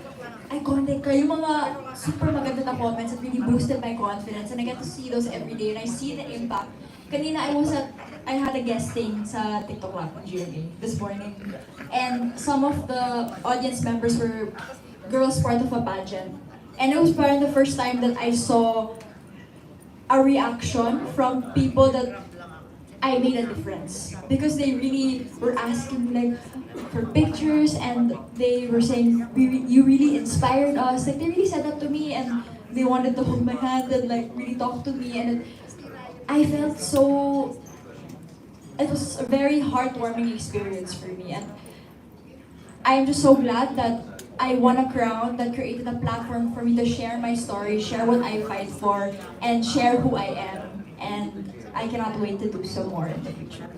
Speaker 14: Iconic ka. Yung mga super maganda na comments that really boosted my confidence and I get to see those every day and I see the impact. Kanina I had a guesting sa TikTok Lab on GMA this morning. And some of the audience members were girls part of a pageant. And it was probably the first time that I saw a reaction from people that I made a difference. Because they really were asking like for pictures and they were saying, you really inspired us. Like they really said that to me and they wanted to hold my hand and like really talk to me. And I felt so, it was a very heartwarming experience for me. And I'm just so glad that I won a crown that created a platform for me to share my story, share what I fight for, and share who I am. And I cannot wait to do so more in the future.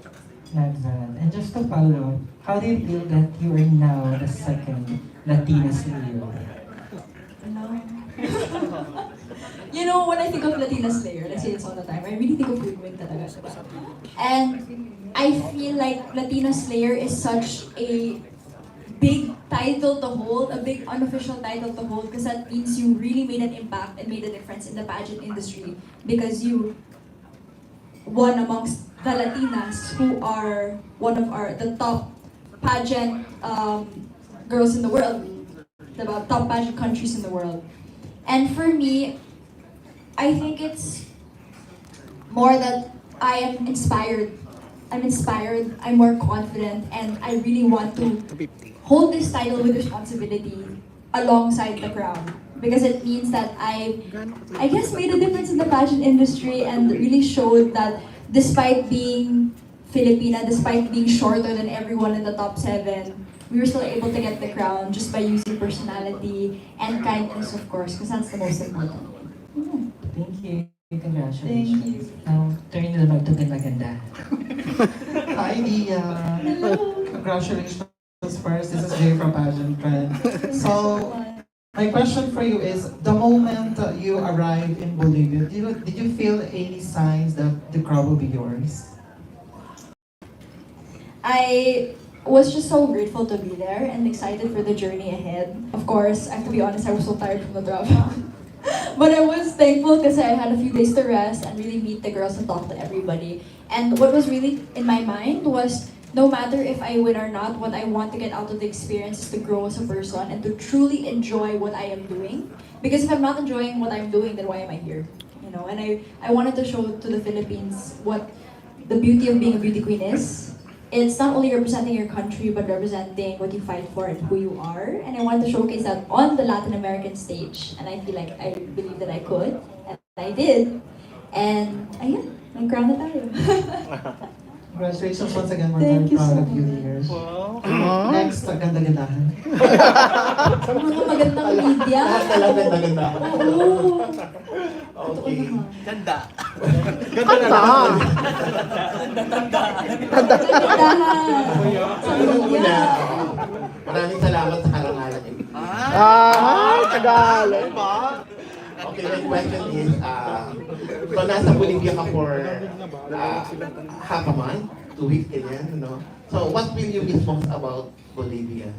Speaker 15: Love that. And just to follow, how do you feel that you are now the second Latina CEO?
Speaker 14: You know, when I think of Latina Slayer, I say this all the time, I really think of Winwyn talaga. And I feel like Latina Slayer is such a big title to hold, a big unofficial title to hold, because that means you really made an impact and made a difference in the pageant industry because you one amongst the Latinas who are one of the top pageant girls in the world, the top pageant countries in the world. And for me, I think it's more that I am inspired. I'm more confident, and I really want to hold this title with responsibility alongside the crown. Because it means that I guess made a difference in the pageant industry and really showed that despite being Filipina, despite being shorter than everyone in the top 7, we were still able to get the crown just by using personality and kindness, of course, because that's the most important.
Speaker 15: Thank you. Congratulations.
Speaker 14: Thank you.
Speaker 15: Now, turn the mic to Ganda.
Speaker 2: Hi, Dia.
Speaker 14: Hello.
Speaker 2: Congratulations first. This is Jay from Pageant Trend. So, my question for you is, the moment you arrived in Bolivia, did you feel any signs that the crowd will be yours?
Speaker 14: I was just so grateful to be there and excited for the journey ahead. Of course, I have to be honest, I was so tired from the drama. But I was thankful because I had a few days to rest and really meet the girls and talk to everybody. And what was really in my mind was, no matter if I win or not, what I want to get out of the experience is to grow as a person and to truly enjoy what I am doing. Because if I'm not enjoying what I'm doing, then why am I here? You know, and I wanted to show to the Philippines what the beauty of being a beauty queen is. It's not only representing your country, but representing what you fight for and who you are. And I wanted to showcase that on the Latin American stage. And I feel like I believe that I could, and I did. And ayun, nag-crown na tayo.
Speaker 16: Congratulations once again. We're
Speaker 14: Thank
Speaker 16: very
Speaker 14: you
Speaker 16: proud
Speaker 14: so
Speaker 16: of you,
Speaker 14: much.
Speaker 16: leaders.
Speaker 1: Wow.
Speaker 16: Next, ganda-gandahan.
Speaker 14: Mga magandang media.
Speaker 16: Lahat na lang ganda-gandahan.
Speaker 14: Oo.
Speaker 16: Okay.
Speaker 1: Ganda.
Speaker 14: Gandahan. Sa media.
Speaker 16: Maraming salamat sa karangalan niyo.
Speaker 1: Tagalog.
Speaker 16: Okay, my question is, so nasa Bolivia ka for half a month, 2 weeks, ganyan, no? So what will you miss most about Bolivia?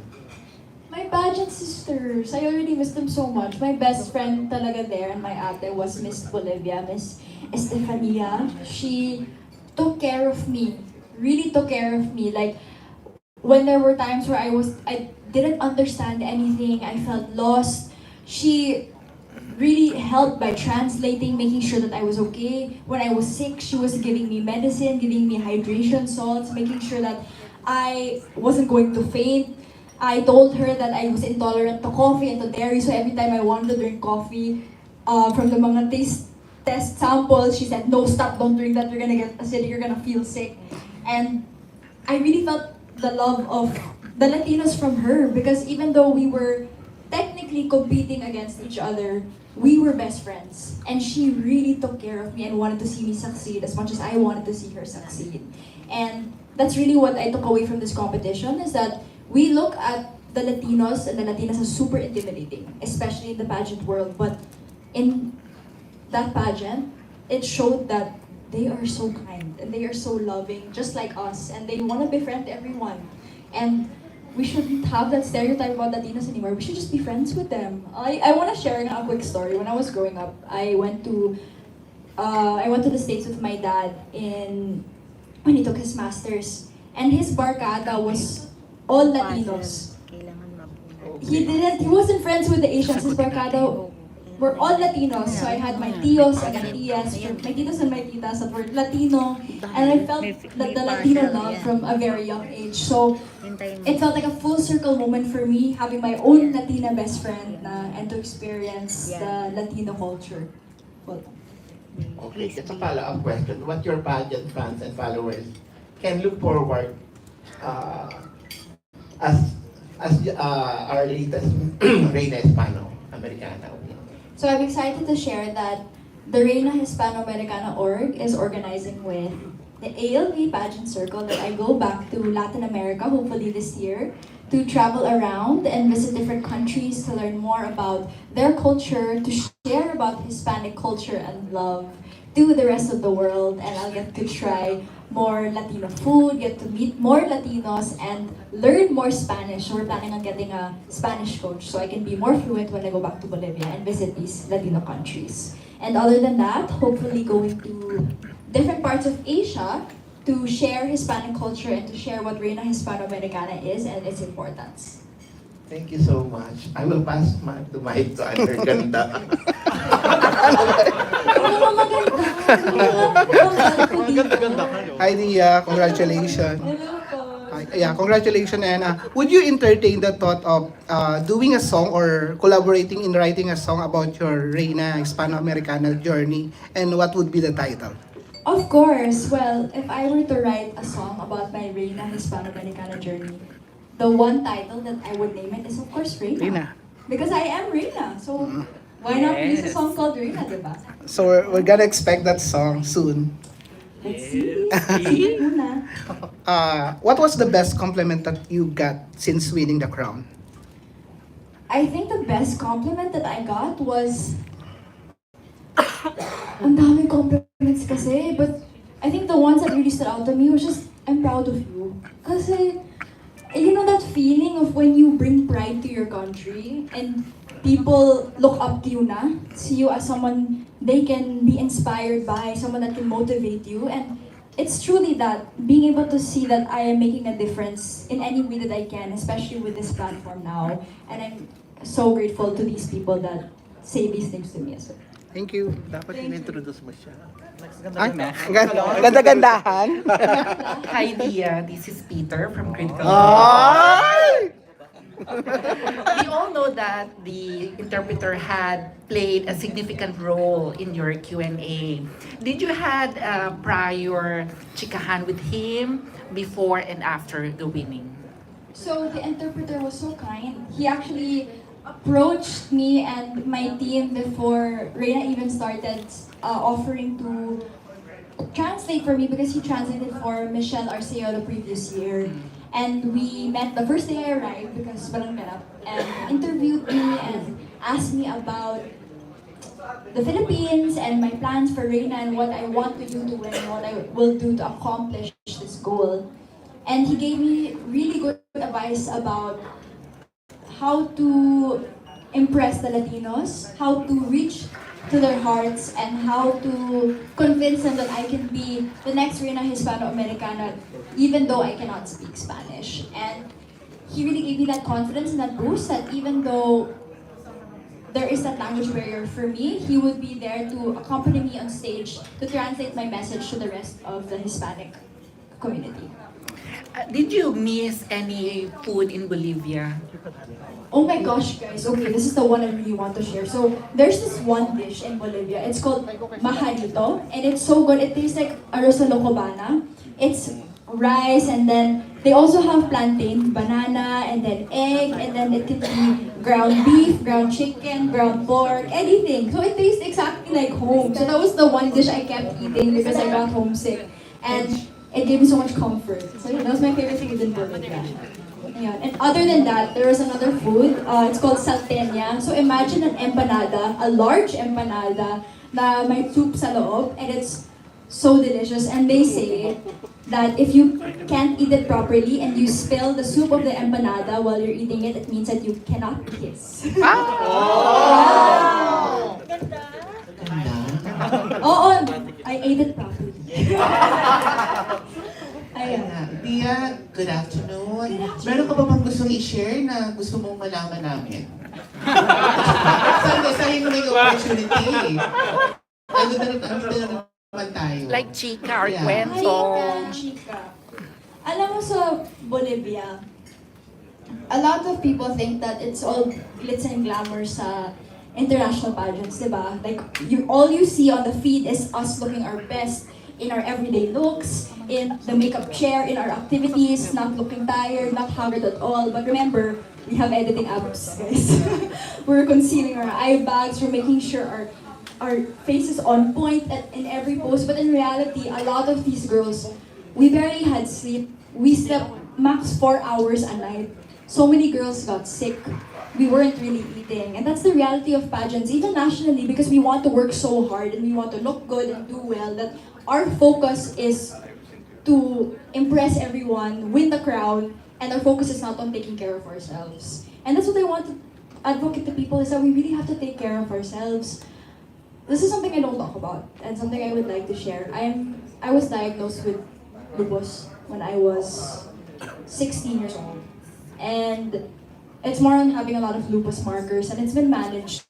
Speaker 14: My pageant sisters, I already miss them so much. My best friend talaga there and my ate was Miss Bolivia, Miss Estefania. She took care of me, really took care of me. Like, when there were times where I didn't understand anything, I felt lost, she really helped by translating, making sure that I was okay. When I was sick, she was giving me medicine, giving me hydration salts, making sure that I wasn't going to faint. I told her that I was intolerant to coffee and to dairy, so every time I wanted to drink coffee, from the mga taste test samples, she said, no, stop, don't drink that, you're gonna get acidic, you're gonna feel sick. And I really felt the love of the Latinos from her, because even though we were technically competing against each other, we were best friends. And she really took care of me and wanted to see me succeed as much as I wanted to see her succeed. And that's really what I took away from this competition, is that we look at the Latinos and the Latinas as super intimidating, especially in the pageant world. But in that pageant, it showed that they are so kind and they are so loving, just like us, and they want to befriend everyone. And we shouldn't have that stereotype about Latinos anymore. We should just be friends with them. I want to share a quick story. When I was growing up, I went to the States with my dad when he took his masters, and his barkada was all Latinos. He wasn't friends with the Asians. His barkada were all Latinos. So I had my tios and my tias, my titos and my titas that were Latino, and I felt the Latino love from a very young age. So it felt like a full circle moment for me, having my own Latina best friend and to experience the Latino culture.
Speaker 16: Okay, it's a follow-up question. What your pageant fans and followers can look forward as our latest Reina Hispanoamericana?
Speaker 14: So I'm excited to share that the Reina Hispanoamericana org is organizing with the ALV pageant circle that I go back to Latin America, hopefully this year, to travel around and visit different countries to learn more about their culture, to share about Hispanic culture and love to the rest of the world. And I'll get to try more Latino food, get to meet more Latinos, and learn more Spanish. So we're planning on getting a Spanish coach so I can be more fluent when I go back to Bolivia and visit these Latino countries. And other than that, hopefully going to different parts of Asia to share Hispanic culture and to share what Reina Hispanoamericana is and its importance.
Speaker 16: Thank you so much. I will pass the mic to Under Ganda.
Speaker 1: Hi, Dia. Congratulations. Yeah, congratulations. And would you entertain the thought of doing a song or collaborating in writing a song about your Reina Hispanoamericana journey? And what would be the title?
Speaker 14: Of course. Well, if I were to write a song about my Reina Hispanoamericana journey, the one title that I would name it is, of course, Reina. Because I am Reina. So why not release a song called Reina, diba?
Speaker 1: So we're gonna expect that song soon.
Speaker 14: Let's see.
Speaker 1: What was the best compliment that you got since winning the crown?
Speaker 14: I think the best compliment that I got was... Ang daming compliments kasi, but I think the ones that really stood out to me was just, I'm proud of you. Kasi, you know that feeling of when you bring pride to your country and people look up to you na, see you as someone they can be inspired by, someone that can motivate you, and it's truly that, being able to see that I am making a difference in any way that I can, especially with this platform now, and I'm so grateful to these people that say these things to me as well.
Speaker 1: Thank you.
Speaker 17: Dapat in-introduce mo siya.
Speaker 1: Ay, ganda-gandahan.
Speaker 18: Hi, Dia. This is Peter from Critical.
Speaker 1: Ay!
Speaker 17: We all know that the interpreter had played a significant role in your Q&A. Did you had a prior chikahan with him before and after the winning?
Speaker 14: So the interpreter was so kind. He actually approached me and my team before Reina even started, offering to translate for me because he translated for Michelle Arceo the previous year. And we met the first day I arrived because walang ganap, and interviewed me and asked me about the Philippines and my plans for Reina and what I want to do to win, what I will do to accomplish this goal. And he gave me really good advice about how to impress the Latinos, how to reach to their hearts, and how to convince them that I can be the next Reina Hispanoamericana, even though I cannot speak Spanish. And he really gave me that confidence and that boost that even though there is that language barrier for me, he would be there to accompany me on stage to translate my message to the rest of the Hispanic community.
Speaker 17: Did you miss any food in Bolivia?
Speaker 14: Oh my gosh, guys. Okay, this is the one I really want to share. So, there's this one dish in Bolivia. It's called majadito, and it's so good. It tastes like arroz a lo cubana. It's rice, and then they also have plantain, banana, and then egg, and then it can be ground beef, ground chicken, ground pork, anything. So, it tastes exactly like home. So, that was the one dish I kept eating because I got homesick. And it gave me so much comfort. So, yeah, that was my favorite thing in Bolivia. Yeah. And other than that, there was another food. It's called salteña. So imagine an empanada, a large empanada na may soup sa loob, and it's so delicious. And they say that if you can't eat it properly and you spill the soup of the empanada while you're eating it, it means that you cannot kiss.
Speaker 17: Oh!
Speaker 14: Oo, I ate it properly.
Speaker 16: Ayan na. Dia, good afternoon. Meron ka ba bang gustong i-share na gusto mong malaman namin? Saan mo may opportunity? Ano na naman tayo?
Speaker 17: Like chika or
Speaker 16: Yeah.
Speaker 17: kwento?
Speaker 14: Chika. Alam mo sa Bolivia, a lot of people think that it's all glitz and glamour sa international pageants, diba? Like, all you see on the feed is us looking our best in our everyday looks, in the makeup chair, in our activities, not looking tired, not haggard at all. But remember, we have editing apps, guys. We're concealing our eye bags, we're making sure our face is on point in every pose. But in reality, a lot of these girls, we barely had sleep. We slept max 4 hours a night. So many girls got sick. We weren't really eating. And that's the reality of pageants, even nationally, because we want to work so hard and we want to look good and do well, that our focus is to impress everyone, win the crown, and our focus is not on taking care of ourselves. And that's what I want to advocate to people, is that we really have to take care of ourselves. This is something I don't talk about, and something I would like to share. I was diagnosed with lupus when I was 16 years old. And it's more on having a lot of lupus markers, and it's been managed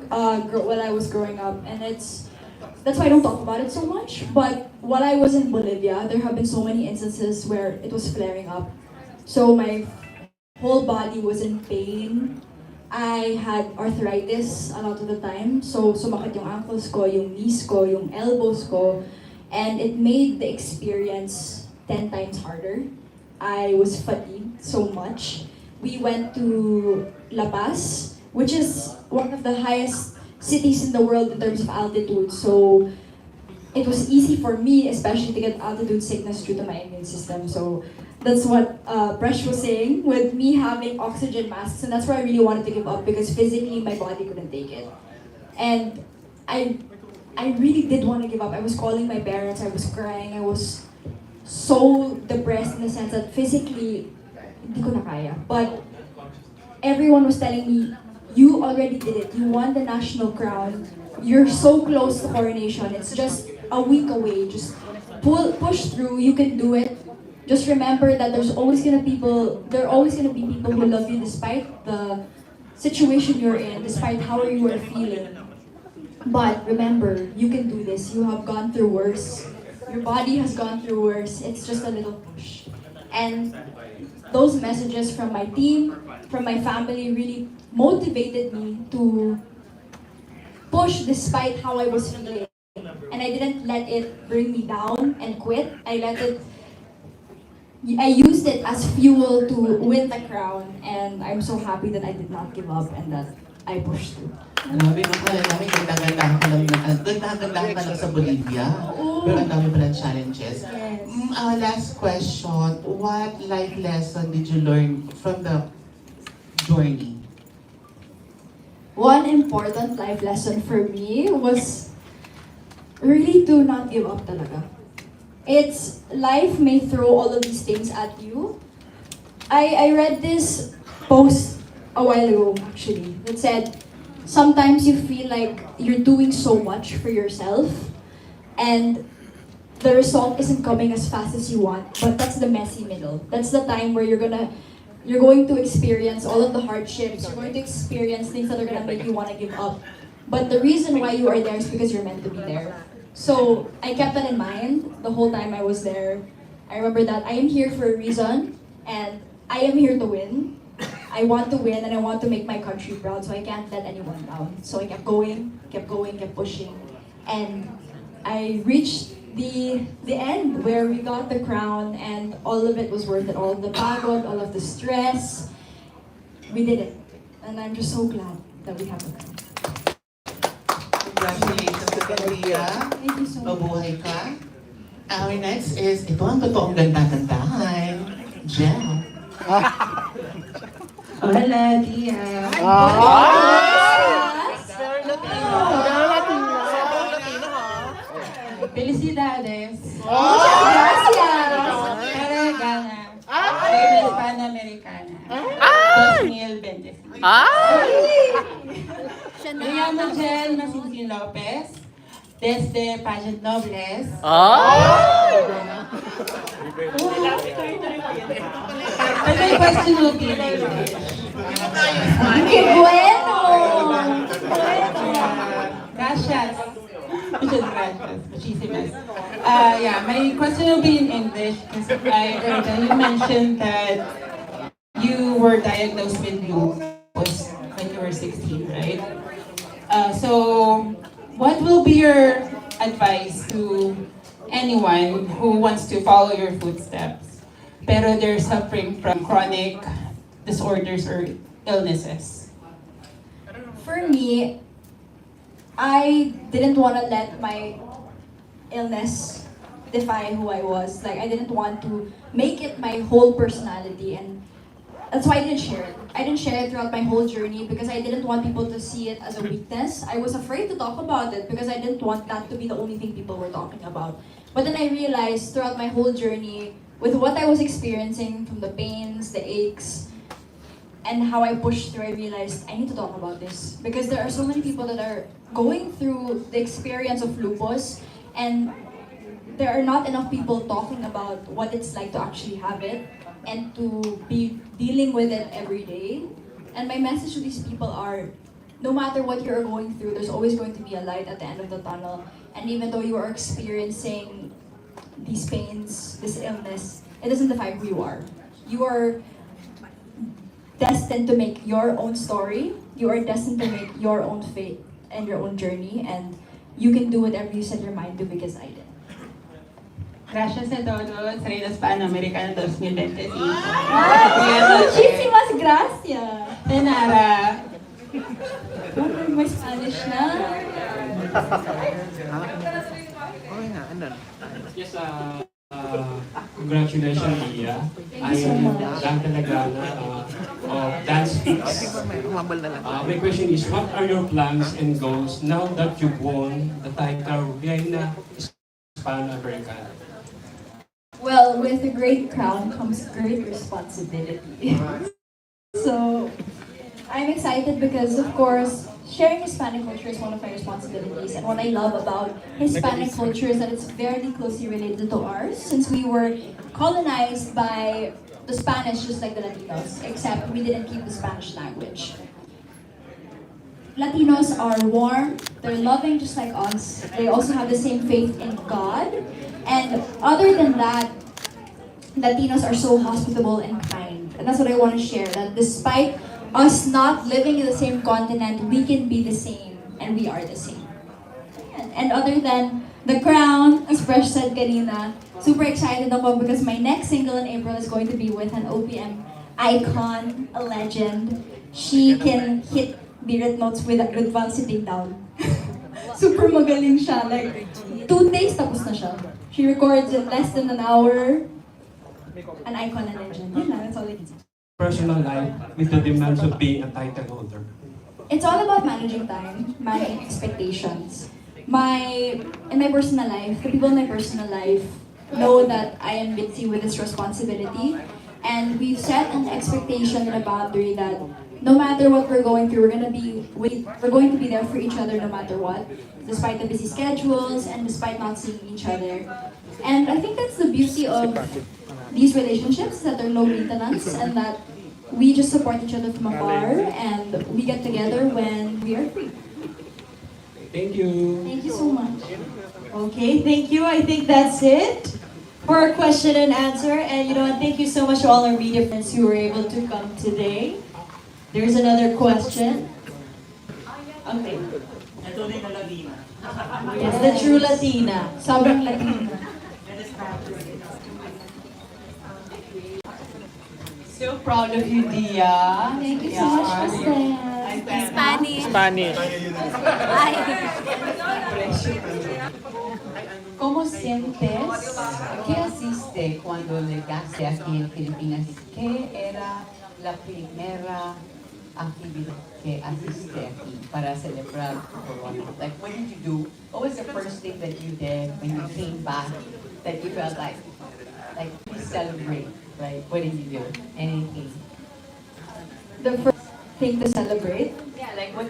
Speaker 14: while I was growing up, and that's why I don't talk about it so much. But while I was in Bolivia, there have been so many instances where it was flaring up. So my whole body was in pain. I had arthritis a lot of the time. So sumakit yung ankles ko, yung knees ko, yung elbows ko. And it made the experience 10 times harder. I was fatigued so much. We went to La Paz, which is one of the highest cities in the world in terms of altitude. So it was easy for me, especially to get altitude sickness due to my immune system. So that's what Presh was saying, with me having oxygen masks, and that's why I really wanted to give up, because physically my body couldn't take it. And I really did want to give up. I was calling my parents, I was crying, I was so depressed in the sense that physically, hindi ko na kaya. But everyone was telling me, you already did it. You won the national crown. You're so close to coronation. It's just a week away. Just push through. You can do it. Just remember that there are always gonna be people who love you despite the situation you're in, despite how you are feeling. But remember, you can do this. You have gone through worse. Your body has gone through worse. It's just a little push. And those messages from my team, from my family, really motivated me to push despite how I was feeling. And I didn't let it bring me down and quit. I used it as fuel to win the crown, and I'm so happy that I did not give up and that I pushed through.
Speaker 16: Grabe, akala namin ganda-gandahan ka lang, ganda-gandahan ka lang sa Bolivia. Pero ang dami pa ng challenges.
Speaker 14: Yes.
Speaker 16: Last question, what life lesson did you learn from the journey?
Speaker 14: One important life lesson for me was really to not give up talaga. Life may throw all of these things at you. I read this post a while ago actually that said, sometimes you feel like you're doing so much for yourself and the result isn't coming as fast as you want, but that's the messy middle. That's the time where you're going to experience all of the hardships, you're going to experience things that are gonna make you wanna give up. But the reason why you are there is because you're meant to be there. So I kept that in mind the whole time I was there. I remember that I am here for a reason and I am here to win. I want to win and I want to make my country proud, so I can't let anyone down. So I kept going, kept pushing. And I reached the end where we got the crown and all of it was worth it. All of the pagod, all of the stress. We did it. And I'm just so glad that we have the crown.
Speaker 16: Congratulations to Kalia.
Speaker 14: Thank you so much.
Speaker 16: Mabuhay ka. Our next is, ito ang totoong ganda-gandahan. Jel.
Speaker 15: Hola, Tia. Felicidades.
Speaker 14: Muchas gracias.
Speaker 15: Reina Hispanoamericana. 2025. Me llamo Jel Masinsin Lopez, desde Pageant Nobles. But my question will be in English.
Speaker 14: ¡Qué bueno!
Speaker 15: Gracias. Muchas gracias. Muchísimas. Yeah, my question will be in English because I heard that you mentioned that you were diagnosed with lupus when you were 16, right? So, what will be your advice to anyone who wants to follow your footsteps, pero they're suffering from chronic disorders or illnesses?
Speaker 14: For me, I didn't want to let my illness define who I was. Like, I didn't want to make it my whole personality, and that's why I didn't share it. I didn't share it throughout my whole journey because I didn't want people to see it as a weakness. I was afraid to talk about it because I didn't want that to be the only thing people were talking about. But then I realized throughout my whole journey, with what I was experiencing, from the pains, the aches, and how I pushed through, I realized I need to talk about this. Because there are so many people that are going through the experience of lupus, and there are not enough people talking about what it's like to actually have it and to be dealing with it every day. And my message to these people are, no matter what you're going through, there's always going to be a light at the end of the tunnel. And even though you are experiencing these pains, this illness, it doesn't define who you are. You are destined to make your own story. You are destined to make your own fate and your own journey. And you can do whatever you set your mind to because I did.
Speaker 15: Gracias a todos, Reina Hispanoamericana 2025.
Speaker 14: Muchísimas gracias.
Speaker 15: De nada.
Speaker 14: May Spanish na.
Speaker 9: Yes, congratulations, Iya. I am Dan Talagana of Dance Speaks. My question is, what are your plans and goals now that you've won the title Reina Hispanoamericana?
Speaker 14: Well, with a great crown comes great responsibility. So, I'm excited because, of course, sharing Hispanic culture is one of my responsibilities. And what I love about Hispanic culture is that it's very closely related to ours, since we were colonized by the Spanish just like the Latinos, except we didn't keep the Spanish language. Latinos are warm, they're loving just like us. They also have the same faith in God. And other than that, Latinos are so hospitable and kind. And that's what I want to share, that despite us not living in the same continent, we can be the same, and we are the same. And other than The Crown, as Fresh said kanina, super excited ako because my next single in April is going to be with an OPM icon, a legend. She can hit beat notes while sitting down. Super magaling siya. Like, 2 days tapos na siya. She records in less than an hour. An icon and legend. Yun lang, that's all I can say.
Speaker 18: Personal life with the demands of being a title holder?
Speaker 14: It's all about managing time, managing expectations. In my personal life, the people in my personal life know that I am busy with this responsibility, and we've set an expectation and a boundary that no matter what we're going through, we're going to be there for each other no matter what, despite the busy schedules and despite not seeing each other. And I think that's the beauty of these relationships, that they're low maintenance and that we just support each other from afar and we get together when we are free.
Speaker 18: Thank you.
Speaker 14: Thank you so much.
Speaker 3: Okay, thank you. I think that's it for our question and answer. And you know what, thank you so much to all our media friends who were able to come today. There's another question. Okay. Yes, the true Latina.
Speaker 14: Sobrang Latina.
Speaker 15: So proud of you, Dia.
Speaker 14: Thank you so much, Kristen.
Speaker 12: Spanish.
Speaker 15: Spanish.
Speaker 12: Ay.
Speaker 15: ¿Cómo sientes? ¿Qué asiste cuando llegaste aquí en Filipinas? ¿Qué era la primera actividad que asiste aquí para celebrar tu corona? Like, what did you do? What was the first thing that you did when you came back that you felt like we celebrate? Like, what did you do? Anything?
Speaker 14: The first thing to celebrate?
Speaker 15: Yeah, like what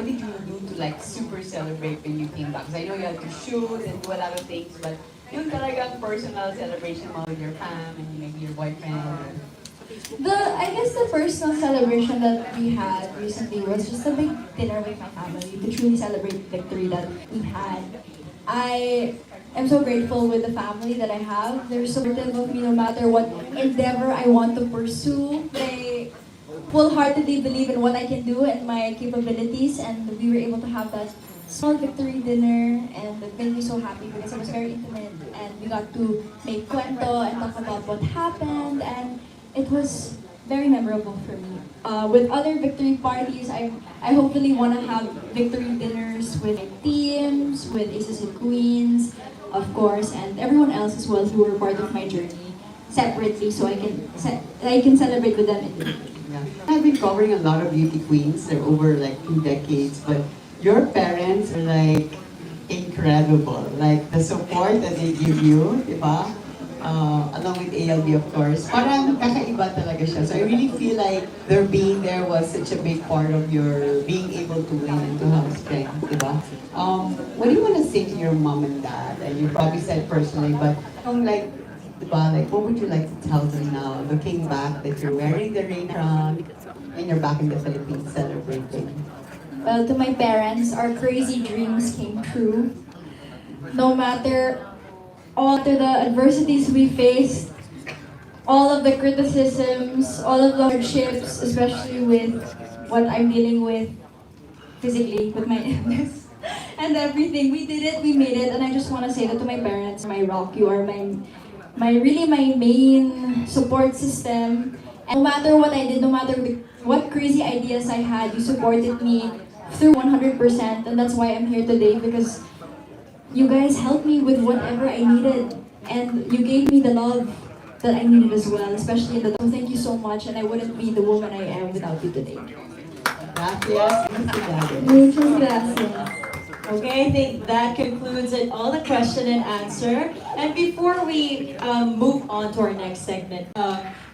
Speaker 15: did you do to like super celebrate when you came back? Because I know you had to shoot and do a lot of things, but yung talagang personal celebration mo with your fam and maybe your boyfriend.
Speaker 14: I guess the personal celebration that we had recently was just a big dinner with my family to truly celebrate the victory that we had. I am so grateful with the family that I have. They're supportive of me no matter what endeavor I want to pursue. They full-heartedly believe in what I can do and my capabilities, and we were able to have that small victory dinner, and it made me so happy because it was very intimate and we got to make cuento and talk about what happened, and it was very memorable for me. With other victory parties, I hopefully want to have victory dinners with teams, with Aces and Queens, of course, and everyone else as well who were part of my journey separately, so I can celebrate with them individually.
Speaker 15: I've been covering a lot of beauty queens. They're over like 2 decades, but your parents are like incredible. Like the support that they give you, diba? Along with ALB, of course. Parang kakaiba talaga siya. So I really feel like their being there was such a big part of your being able to win and to have strength, diba? What do you want to say to your mom and dad? And you probably said personally, but like, diba, like what would you like to tell them now, looking back that you're wearing the Reina crown and you're back in the Philippines celebrating?
Speaker 14: Well, to my parents, our crazy dreams came true. No matter all the adversities we faced, all of the criticisms, all of the hardships, especially with what I'm dealing with physically, with my illness and everything. We did it, we made it, and I just want to say that to my parents, my rock, you are my main support system. And no matter what I did, no matter what crazy ideas I had, you supported me through 100%, and that's why I'm here today, because you guys helped me with whatever I needed, and you gave me the love that I needed as well, especially in the. So thank you so much, and I wouldn't be the woman I am without you today. Muchas gracias.
Speaker 3: Okay, I think that concludes it, all the question and answer. And before we move on to our next segment,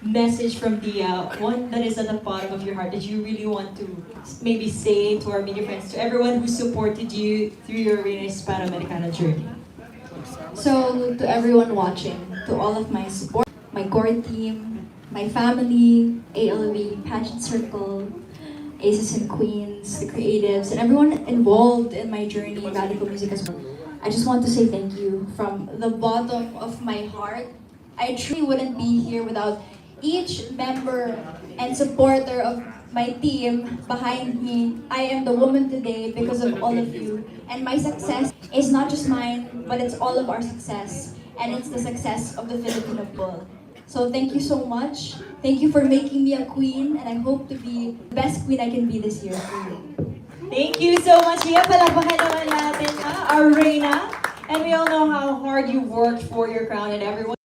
Speaker 3: message from Dia, one that is at the bottom of your heart that you really want to maybe say to our media friends, to everyone who supported you through your Reina Hispanoamericana journey.
Speaker 14: So, to everyone watching, to all of my support, my core team, my family, ALV, Pageant Circle, Aces and Queens, the creatives, and everyone involved in my journey in radical music as well. I just want to say thank you from the bottom of my heart. I truly wouldn't be here without each member and supporter of my team behind me. I am the woman today because of all of you. And my success is not just mine, but it's all of our success. And it's the success of the Filipino bull. So thank you so much. Thank you for making me a queen, and I hope to be the best queen I can be this year.
Speaker 3: Thank you so much, Mia. Palapakan naman natin, our Reina. And we all know how hard you worked for your crown, and everyone